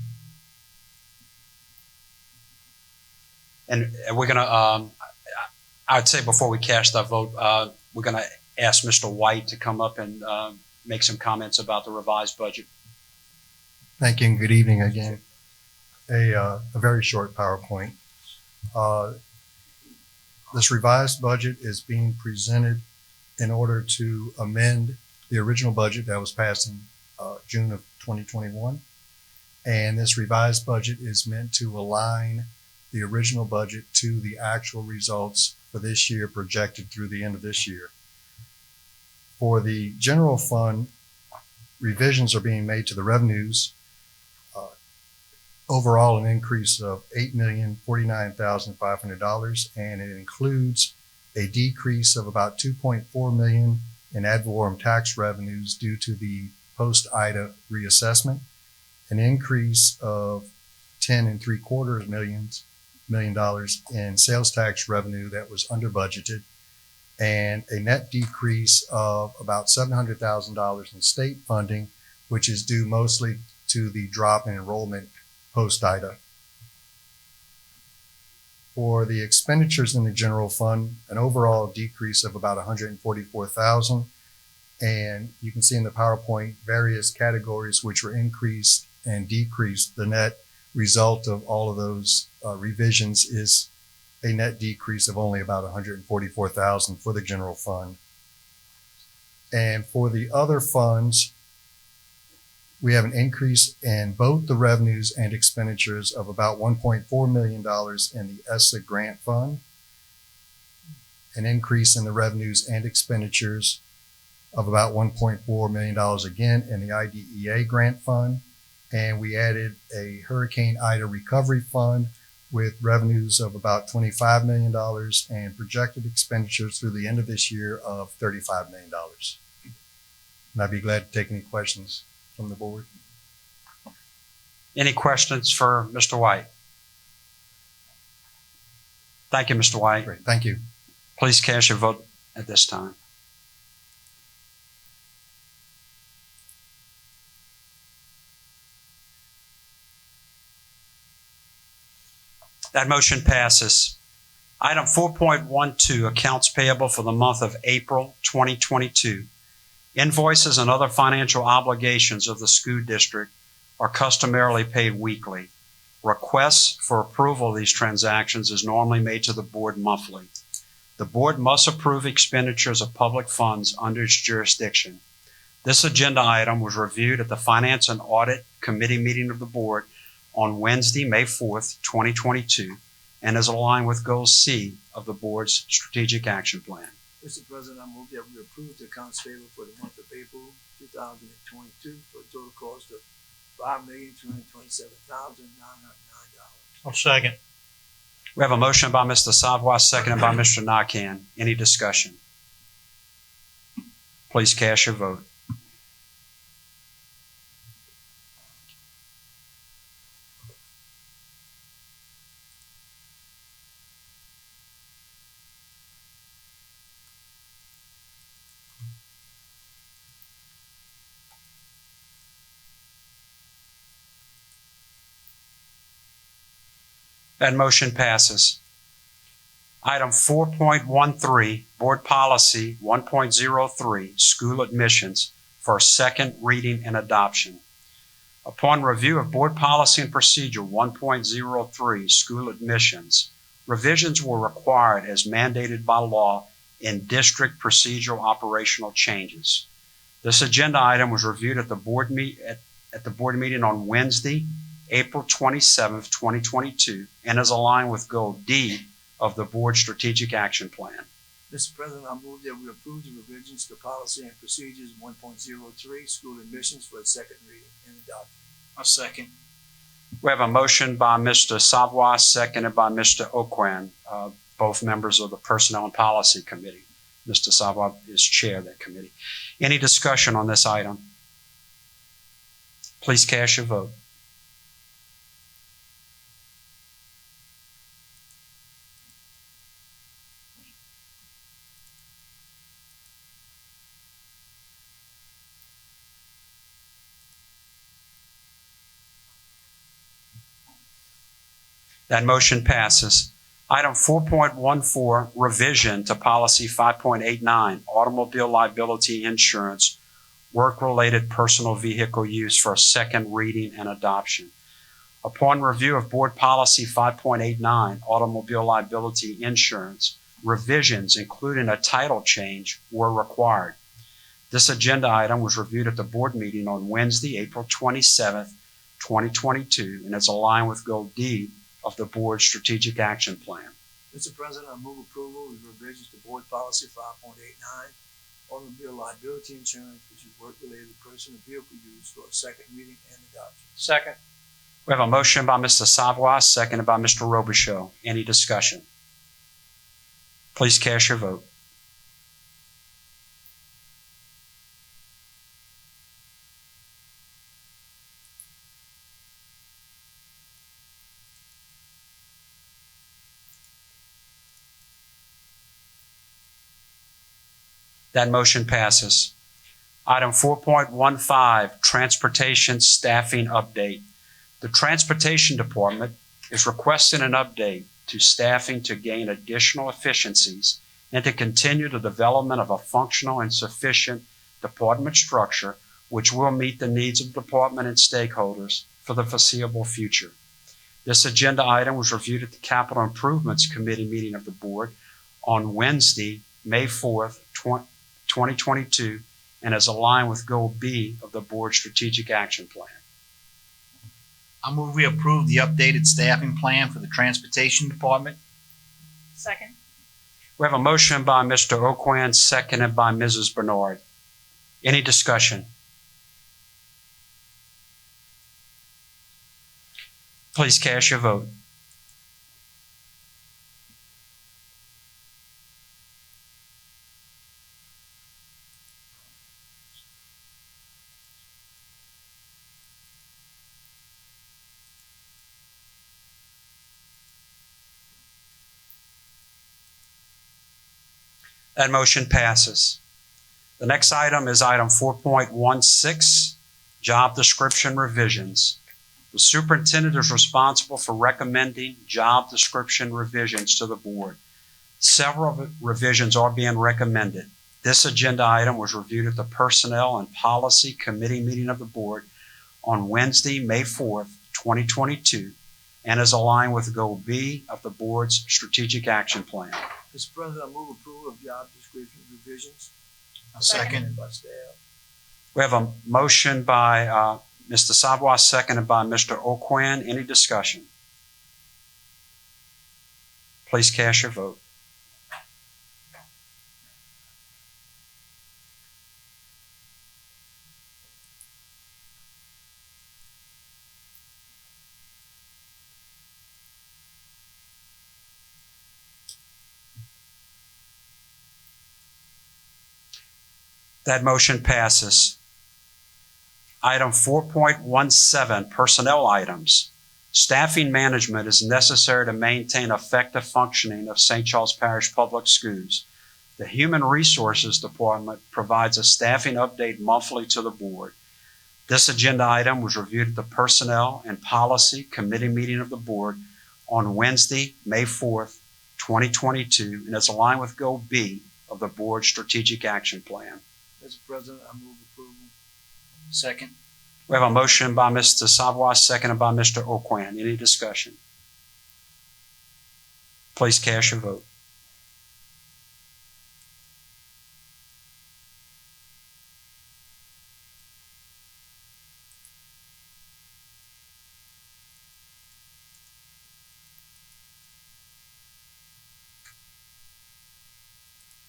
And we're going to, I'd say before we cast our vote, we're going to ask Mr. White to come up and make some comments about the revised budget. Thank you and good evening again. A very short PowerPoint. This revised budget is being presented in order to amend the original budget that was passed in June of 2021. And this revised budget is meant to align the original budget to the actual results for this year projected through the end of this year. For the general fund, revisions are being made to the revenues. Overall, an increase of $8,049,500, and it includes a decrease of about $2.4 million in ad valorem tax revenues due to the post-IDA reassessment, an increase of $10.75 million in sales tax revenue that was under budgeted, and a net decrease of about $700,000 in state funding, which is due mostly to the drop in enrollment post-IDA. For the expenditures in the general fund, an overall decrease of about $144,000. And you can see in the PowerPoint various categories which were increased and decreased. The net result of all of those revisions is a net decrease of only about $144,000 for the general fund. And for the other funds, we have an increase in both the revenues and expenditures of about $1.4 million in the ESSA grant fund, an increase in the revenues and expenditures of about $1.4 million again in the IDEA grant fund, and we added a Hurricane Ida recovery fund with revenues of about $25 million and projected expenditures through the end of this year of $35 million. And I'd be glad to take any questions from the board. Any questions for Mr. White? Thank you, Mr. White. Great, thank you. Please cast your vote at this time. That motion passes. Item 4.12, accounts payable for the month of April 2022. Invoices and other financial obligations of the school district are customarily paid weekly. Requests for approval of these transactions is normally made to the board monthly. The board must approve expenditures of public funds under its jurisdiction. This agenda item was reviewed at the Finance and Audit Committee meeting of the board on Wednesday, May 4th, 2022, and is aligned with Goal C of the board's strategic action plan. Mr. President, I move that we approve the accounts payable for the month of April 2022 for a total cost of $5,227,909. I'll second. We have a motion by Mr. Savoy, seconded by Mr. Nakhan. Any discussion? Please cast your vote. That motion passes. Item 4.13, Board Policy 1.03, School Admissions, for second reading and adoption. Upon review of Board Policy and Procedure 1.03, School Admissions, revisions were required as mandated by law in district procedural operational changes. This agenda item was reviewed at the board meeting on Wednesday, April 27th, 2022, and is aligned with Goal D of the Board Strategic Action Plan. Mr. President, I move that we approve the revisions to Policy and Procedures 1.03, School Admissions, for its second reading and adoption. I'll second. We have a motion by Mr. Savoy, seconded by Mr. Oquan, both members of the Personnel and Policy Committee. Mr. Savoy is chair of that committee. Any discussion on this item? Please cast your vote. That motion passes. Item 4.14, revision to Policy 5.89, Automobile Liability Insurance, Work-Related Personal Vehicle Use, for a second reading and adoption. Upon review of Board Policy 5.89, Automobile Liability Insurance, revisions, including a title change, were required. This agenda item was reviewed at the board meeting on Wednesday, April 27th, 2022, and is aligned with Goal D of the Board's Strategic Action Plan. Mr. President, I move approval of revisions to Board Policy 5.89, Automobile Liability Insurance, which is work-related personal vehicle use, for a second reading and adoption. Second. We have a motion by Mr. Savoy, seconded by Mr. Robichaud. Any discussion? Please cast your vote. That motion passes. Item 4.15, Transportation Staffing Update. The Transportation Department is requesting an update to staffing to gain additional efficiencies and to continue the development of a functional and sufficient department structure which will meet the needs of the department and stakeholders for the foreseeable future. This agenda item was reviewed at the Capital Improvements Committee meeting of the board on Wednesday, May 4th, 2022, and is aligned with Goal B of the Board's Strategic Action Plan. I move we approve the updated staffing plan for the Transportation Department. Second. We have a motion by Mr. Oquan, seconded by Mrs. Bernard. Any discussion? Please cast your vote. That motion passes. The next item is item 4.16, job description revisions. The superintendent is responsible for recommending job description revisions to the board. Several revisions are being recommended. This agenda item was reviewed at the Personnel and Policy Committee meeting of the board on Wednesday, May 4th, 2022, and is aligned with Goal B of the board's strategic action plan. Mr. President, I move approval of job description revisions. A second. By staff. We have a motion by Mr. Savoy, seconded by Mr. O'Quinn. Any discussion? Please cast your vote. That motion passes. Item 4.17, personnel items. Staffing management is necessary to maintain effective functioning of St. Charles Parish Public Schools. The Human Resources Department provides a staffing update monthly to the board. This agenda item was reviewed at the Personnel and Policy Committee meeting of the board on Wednesday, May 4th, 2022, and is aligned with Goal B of the board's strategic action plan. Mr. President, I move approval. Second. We have a motion by Mr. Savoy, seconded by Mr. O'Quinn. Any discussion? Please cast your vote.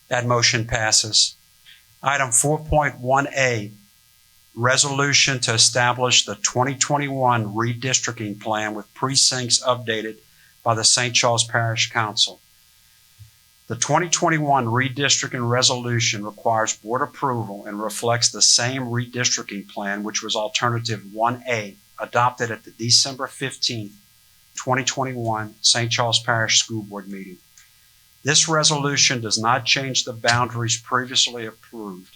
That motion passes. Item 4.1A, resolution to establish the 2021 redistricting plan with precincts updated by the St. Charles Parish Council. The 2021 redistricting resolution requires board approval and reflects the same redistricting plan, which was Alternative 1A, adopted at the December 15th, 2021 St. Charles Parish School Board meeting. This resolution does not change the boundaries previously approved.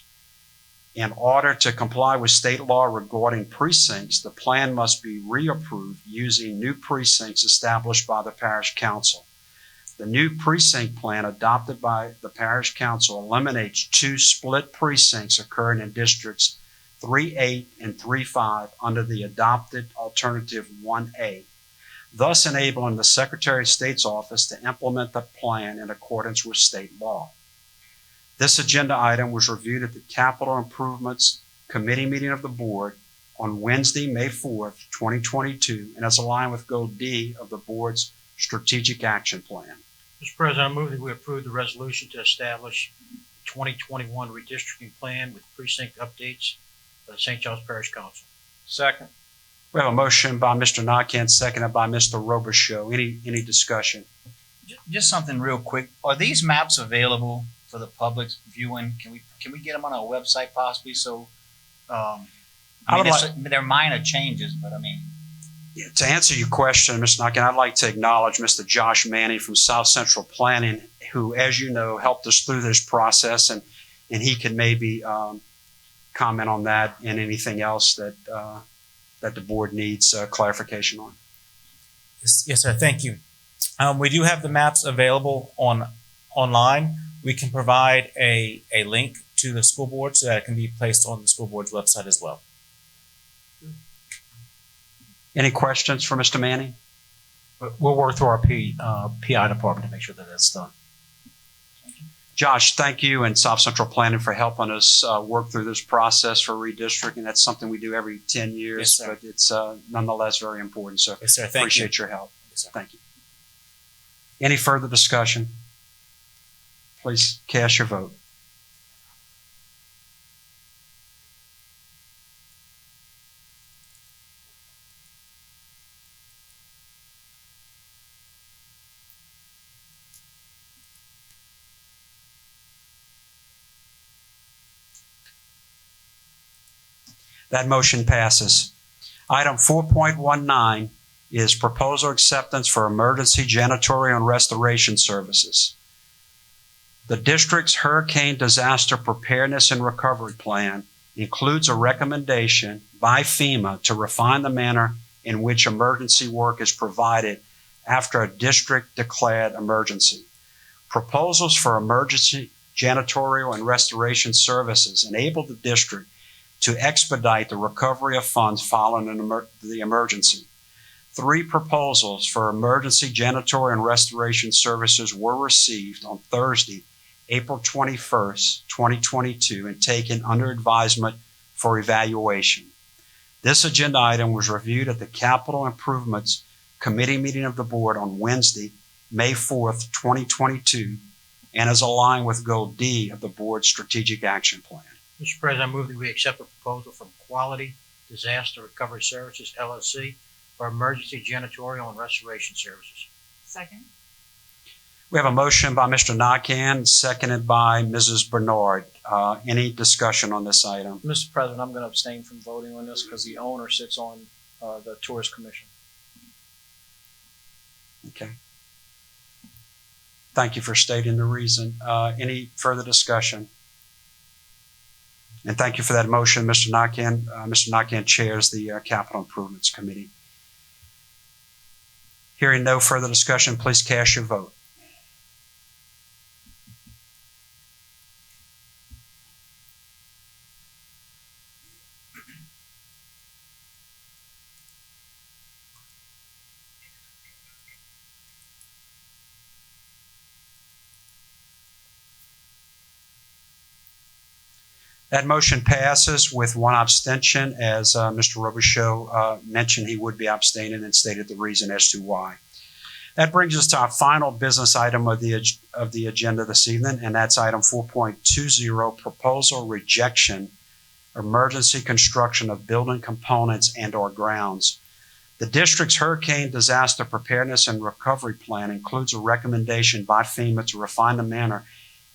In order to comply with state law regarding precincts, the plan must be reapproved using new precincts established by the Parish Council. The new precinct plan adopted by the Parish Council eliminates two split precincts occurring in districts 3-8 and 3-5 under the adopted Alternative 1A, thus enabling the Secretary of State's office to implement the plan in accordance with state law. This agenda item was reviewed at the Capital Improvements Committee meeting of the board on Wednesday, May 4th, 2022, and is aligned with Goal D of the board's strategic action plan. Mr. President, I move that we approve the resolution to establish the 2021 redistricting plan with precinct updates by the St. Charles Parish Council. Second. We have a motion by Mr. Nakhan, seconded by Mr. Robichaux. Any discussion? Just something real quick. Are these maps available for the public's viewing? Can we get them on our website possibly? So, they're minor changes, but I mean. Yeah, to answer your question, Mr. Nakhan, I'd like to acknowledge Mr. Josh Manning from South Central Planning, who, as you know, helped us through this process, and he can maybe comment on that and anything else that the board needs clarification on. Yes, sir. Thank you. We do have the maps available online. We can provide a link to the school board so that it can be placed on the school board's website as well. Any questions for Mr. Manning? We'll work through our PI department to make sure that that's done. Josh, thank you and South Central Planning for helping us work through this process for redistricting. That's something we do every 10 years, Yes, but it's nonetheless very important. So Yes, sir. Thank appreciate you. your help. Yes, sir. Thank you. Any further discussion? Please cast your vote. That motion passes. Item 4.19 is proposal acceptance for emergency janitorial and restoration services. The district's hurricane disaster preparedness and recovery plan includes a recommendation by FEMA to refine the manner in which emergency work is provided after a district declared emergency. Proposals for emergency Janitorial, and Restoration Services enable the district to expedite the recovery of funds following the emergency. 3 proposals for emergency janitorial and restoration services were received on Thursday, April 21st, 2022, and taken under advisement for evaluation. This agenda item was reviewed at the Capital Improvements Committee meeting of the board on Wednesday, May 4th, 2022, and is aligned with Goal D of the board's strategic action plan. Mr. President, I move that we accept the proposal from Quality Disaster Recovery Services, LLC, for emergency janitorial and restoration services. Second. We have a motion by Mr. Nakhan, seconded by Mrs. Bernard. Any discussion on this item? Mr. President, I'm going to abstain from voting on this because the owner sits on the Tourist Commission. Okay. Thank you for stating the reason. Any further discussion? And thank you for that motion, Mr. Nakhan. Mr. Nakhan chairs the Capital Improvements Committee. Hearing no further discussion, please cast your vote. That motion passes with 1 abstention, as Mr. Robichaud mentioned he would be abstaining and stated the reason as to why. That brings us to our final business item of the agenda this evening, and that's item 4.20, proposal rejection, emergency construction of building components and/or grounds. The district's hurricane disaster preparedness and recovery plan includes a recommendation by FEMA to refine the manner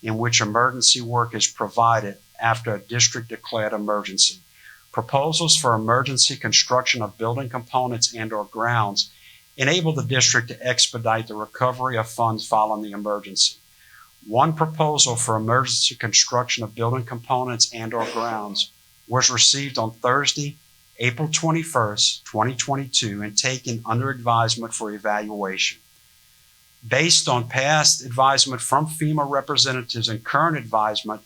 in which emergency work is provided after a district-declared emergency. Proposals for emergency construction of building components and/or grounds enable the district to expedite the recovery of funds following the emergency. 1 proposal for emergency construction of building components and/or grounds was received on Thursday, April 21st, 2022, and taken under advisement for evaluation. Based on past advisement from FEMA representatives and current advisement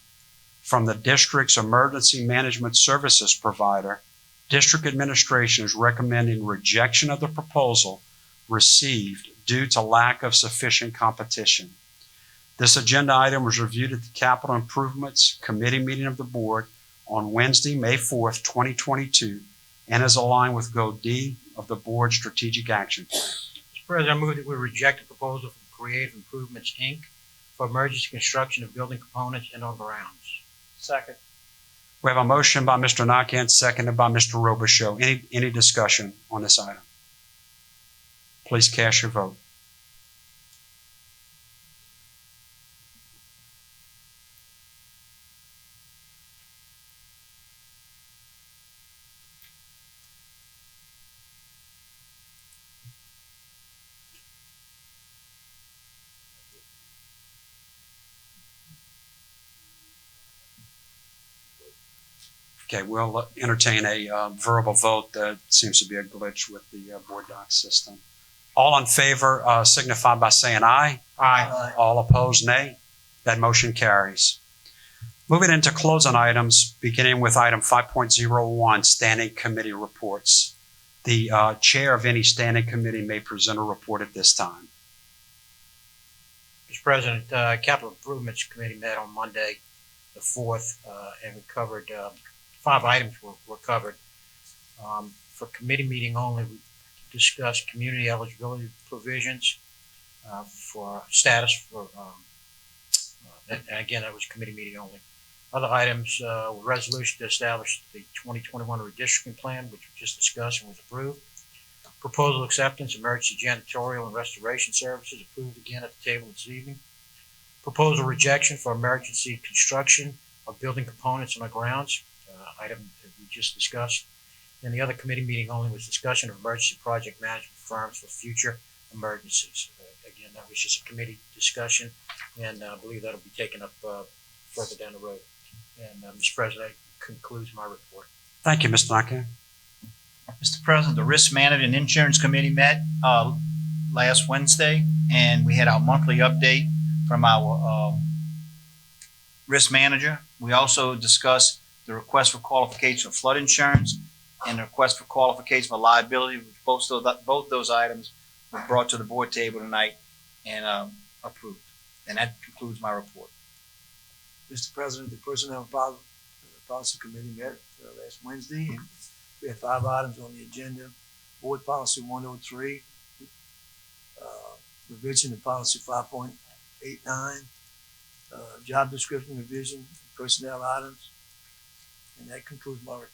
from the district's emergency management services provider, district administration is recommending rejection of the proposal received due to lack of sufficient competition. This agenda item was reviewed at the Capital Improvements Committee meeting of the board on Wednesday, May 4th, 2022, and is aligned with Goal D of the board's strategic action plan. Mr. President, I move that we reject the proposal from Creative Improvements, Inc. for emergency construction of building components and/or grounds. Second. We have a motion by Mr. Nakhan, seconded by Mr. Robichaud. Any discussion on this item? Please cast your vote. Okay, we'll entertain a verbal vote. That seems to be a glitch with the board doc system. All in favor signify by saying aye. Aye. All opposed, nay. That motion carries. Moving into closing items, beginning with item 5.01, standing committee reports. The chair of any standing committee may present a report at this time. Mr. President, Capital Improvements Committee met on Monday, the 4th, and we covered 5 items were covered. For committee meeting only, we discussed community eligibility provisions for status for, and again, that was committee meeting only. Other items were resolution to establish the 2021 Redistricting Plan, which we just discussed and was approved. Proposal acceptance, emergency janitorial and restoration services, approved again at the table this evening. Proposal rejection for emergency construction of building components on the grounds, item that we just discussed. And the other committee meeting only was discussion of emergency project management firms for future emergencies. Again, that was just a committee discussion, and I believe that'll be taken up further down the road. And Mr. President, that concludes my report. Thank you, Mr. Nakhan. Mr. President, the Risk Management and Insurance Committee met last Wednesday, and we had our monthly update from our risk manager. We also discussed the request for qualification of flood insurance and the request for qualification for liability. Both those items were brought to the board table tonight and approved. And that concludes my report. Mr. President, the Personnel Policy Committee met last Wednesday, and we had 5 items on the agenda. Board Policy 103, revision of Policy 5.89, job description revision, personnel items, and that concludes my report.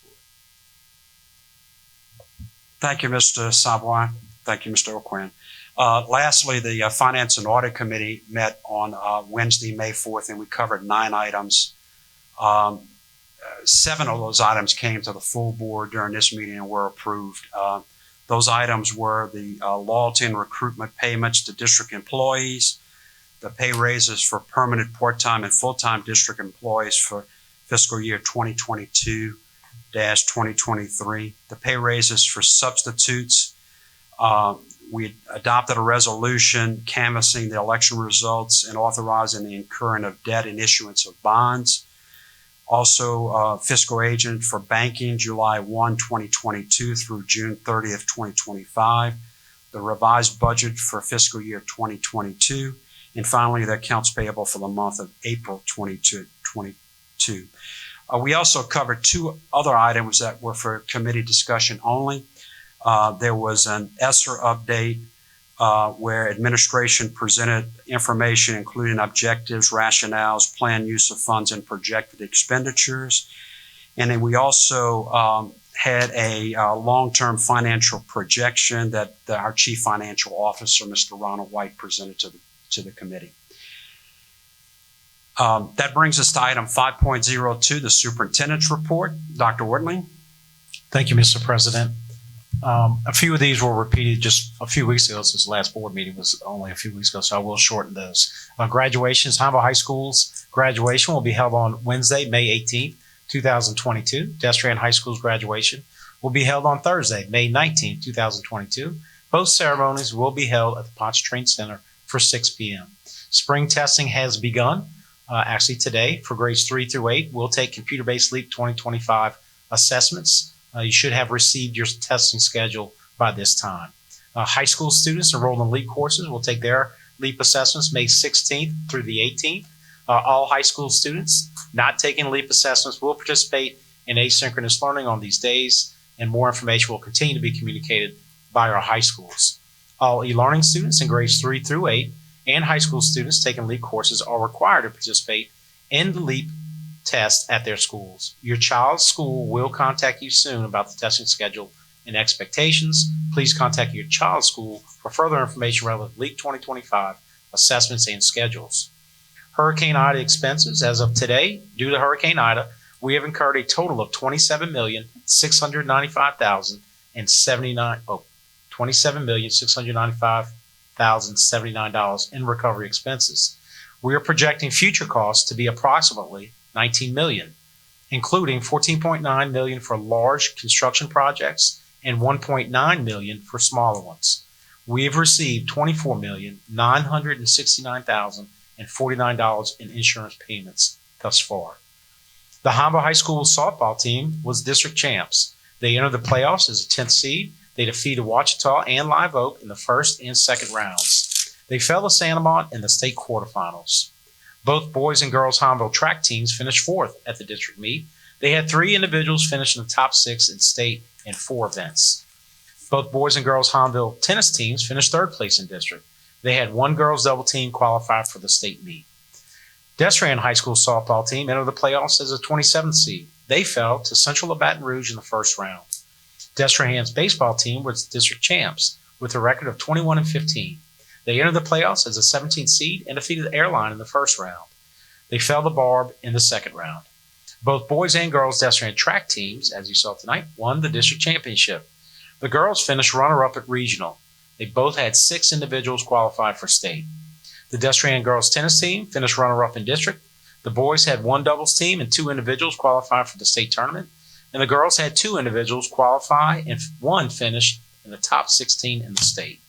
Thank you, Mr. Savoy. Thank you, Mr. O'Quinn. Lastly, the Finance and Audit Committee met on Wednesday, May 4th, and we covered 9 items. 7 of those items came to the full board during this meeting and were approved. Those items were the loyalty and recruitment payments to district employees, the pay raises for permanent part-time and full-time district employees for fiscal year 2022-2023, the pay raises for substitutes. We adopted a resolution canvassing the election results and authorizing the incurring of debt and issuance of bonds. Also, fiscal agent for banking, July 1, 2022 through June 30th, 2025. The revised budget for fiscal year 2022. And finally, the accounts payable for the month of April 2022. We also covered 2 other items that were for committee discussion only. There was an ESSER update where administration presented information including objectives, rationales, planned use of funds, and projected expenditures. And then we also had a long-term financial projection that our Chief Financial Officer, Mr. Ronald White, presented to the committee. That brings us to item 5.02, the Superintendent's Report. Dr. Wortling. Thank you, Mr. President. A few of these were repeated just a few weeks ago, since the last board meeting was only a few weeks ago, so I will shorten those. Graduations, Humboldt High School's graduation will be held on Wednesday, May 18th, 2022. Destrehan High School's graduation will be held on Thursday, May 19th, 2022. Both ceremonies will be held at the Pontchartrain Center for 6 p.m. Spring testing has begun, actually today, for grades 3 through 8. We'll take computer-based LEAP 2025 assessments. You should have received your testing schedule by this time. High school students enrolled in LEAP courses will take their LEAP assessments May 16th through the 18th. All high school students not taking LEAP assessments will participate in asynchronous learning on these days, and more information will continue to be communicated by our high schools. All e-learning students in grades 3 through 8 and high school students taking LEAP courses are required to participate in the LEAP test at their schools. Your child's school will contact you soon about the testing schedule and expectations. Please contact your child's school for further information relative to LEAP 2025 assessments and schedules. Hurricane Ida expenses. As of today, due to Hurricane Ida, we have incurred a total of $27,695,079 in recovery expenses. We are projecting future costs to be approximately $19 million, including $14.9 million for large construction projects and $1.9 million for smaller ones. We have received $24,969,049 in insurance payments thus far. The Humboldt High School softball team was district champs. They entered the playoffs as a 10th seed. They defeated Ouachita and Live Oak in the first and second rounds. They fell to Santamont in the state quarterfinals. Both boys and girls Humboldt track teams finished 4th at the district meet. They had 3 individuals finish in the top 6 in state in 4 events. Both boys and girls Humboldt tennis teams finished 3rd place in district. They had 1 girls double team qualify for the state meet. Destrehan High School softball team entered the playoffs as a 27th seed. They fell to Central of Baton Rouge in the first round. Destrehan's baseball team was district champs with a record of 21-15. They entered the playoffs as a 17th seed and defeated Airline in the first round. They fell to Barb in the second round. Both boys and girls Destrehan track teams, as you saw tonight, won the district championship. The girls finished runner-up at regional. They both had 6 individuals qualify for state. The Destrehan girls tennis team finished runner-up in district. The boys had 1 doubles team and 2 individuals qualify for the state tournament. And the girls had 2 individuals qualify and 1 finished in the top 16 in the state.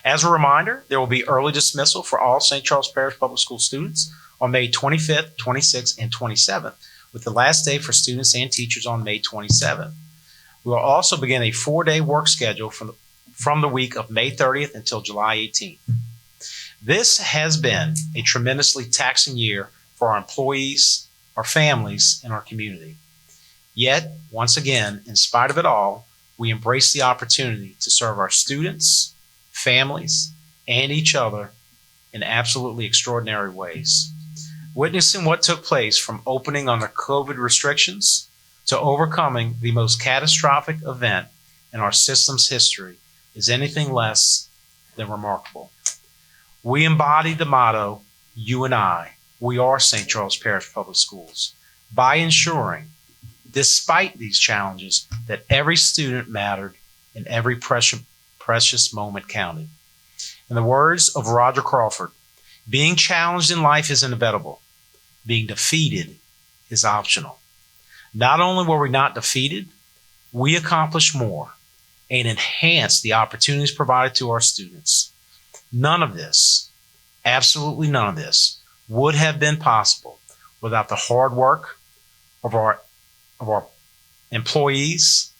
As a reminder, there will be early dismissal for all St. Charles Parish Public School students on May 25th, 26th, and 27th, with the last day for students and teachers on May 27th. We will also begin a 4-day work schedule from the week of May 30th until July 18th. This has been a tremendously taxing year for our employees, our families, and our community. Yet, once again, in spite of it all, we embrace the opportunity to serve our students, families, and each other in absolutely extraordinary ways. Witnessing what took place from opening under COVID restrictions to overcoming the most catastrophic event in our system's history is anything less than remarkable. We embody the motto, you and I, we are St. Charles Parish Public Schools, by ensuring, despite these challenges, that every student mattered and every precious moment counted. In the words of Roger Crawford, being challenged in life is inevitable. Being defeated is optional. Not only were we not defeated, we accomplished more and enhanced the opportunities provided to our students. None of this, absolutely none of this, would have been possible without the hard work of our employees,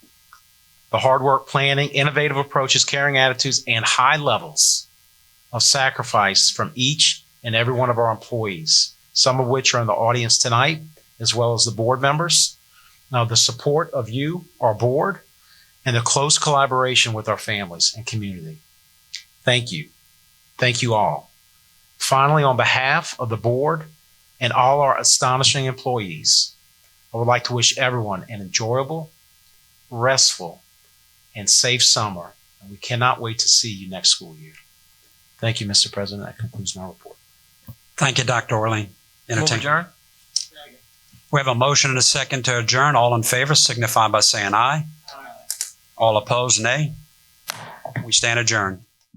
the hard work planning, innovative approaches, caring attitudes, and high levels of sacrifice from each and every one of our employees, some of which are in the audience tonight, as well as the board members. Now, the support of you, our board, and the close collaboration with our families and community. Thank you. Thank you all. Finally, on behalf of the board and all our astonishing employees, I would like to wish everyone an enjoyable, restful, and safe summer, and we cannot wait to see you next school year. Thank you, Mr. President. That concludes my report. Thank you, Dr. Orling. Adjourn. We have a motion and a second to adjourn. All in favor signify by saying aye. All opposed, nay. We stand adjourned.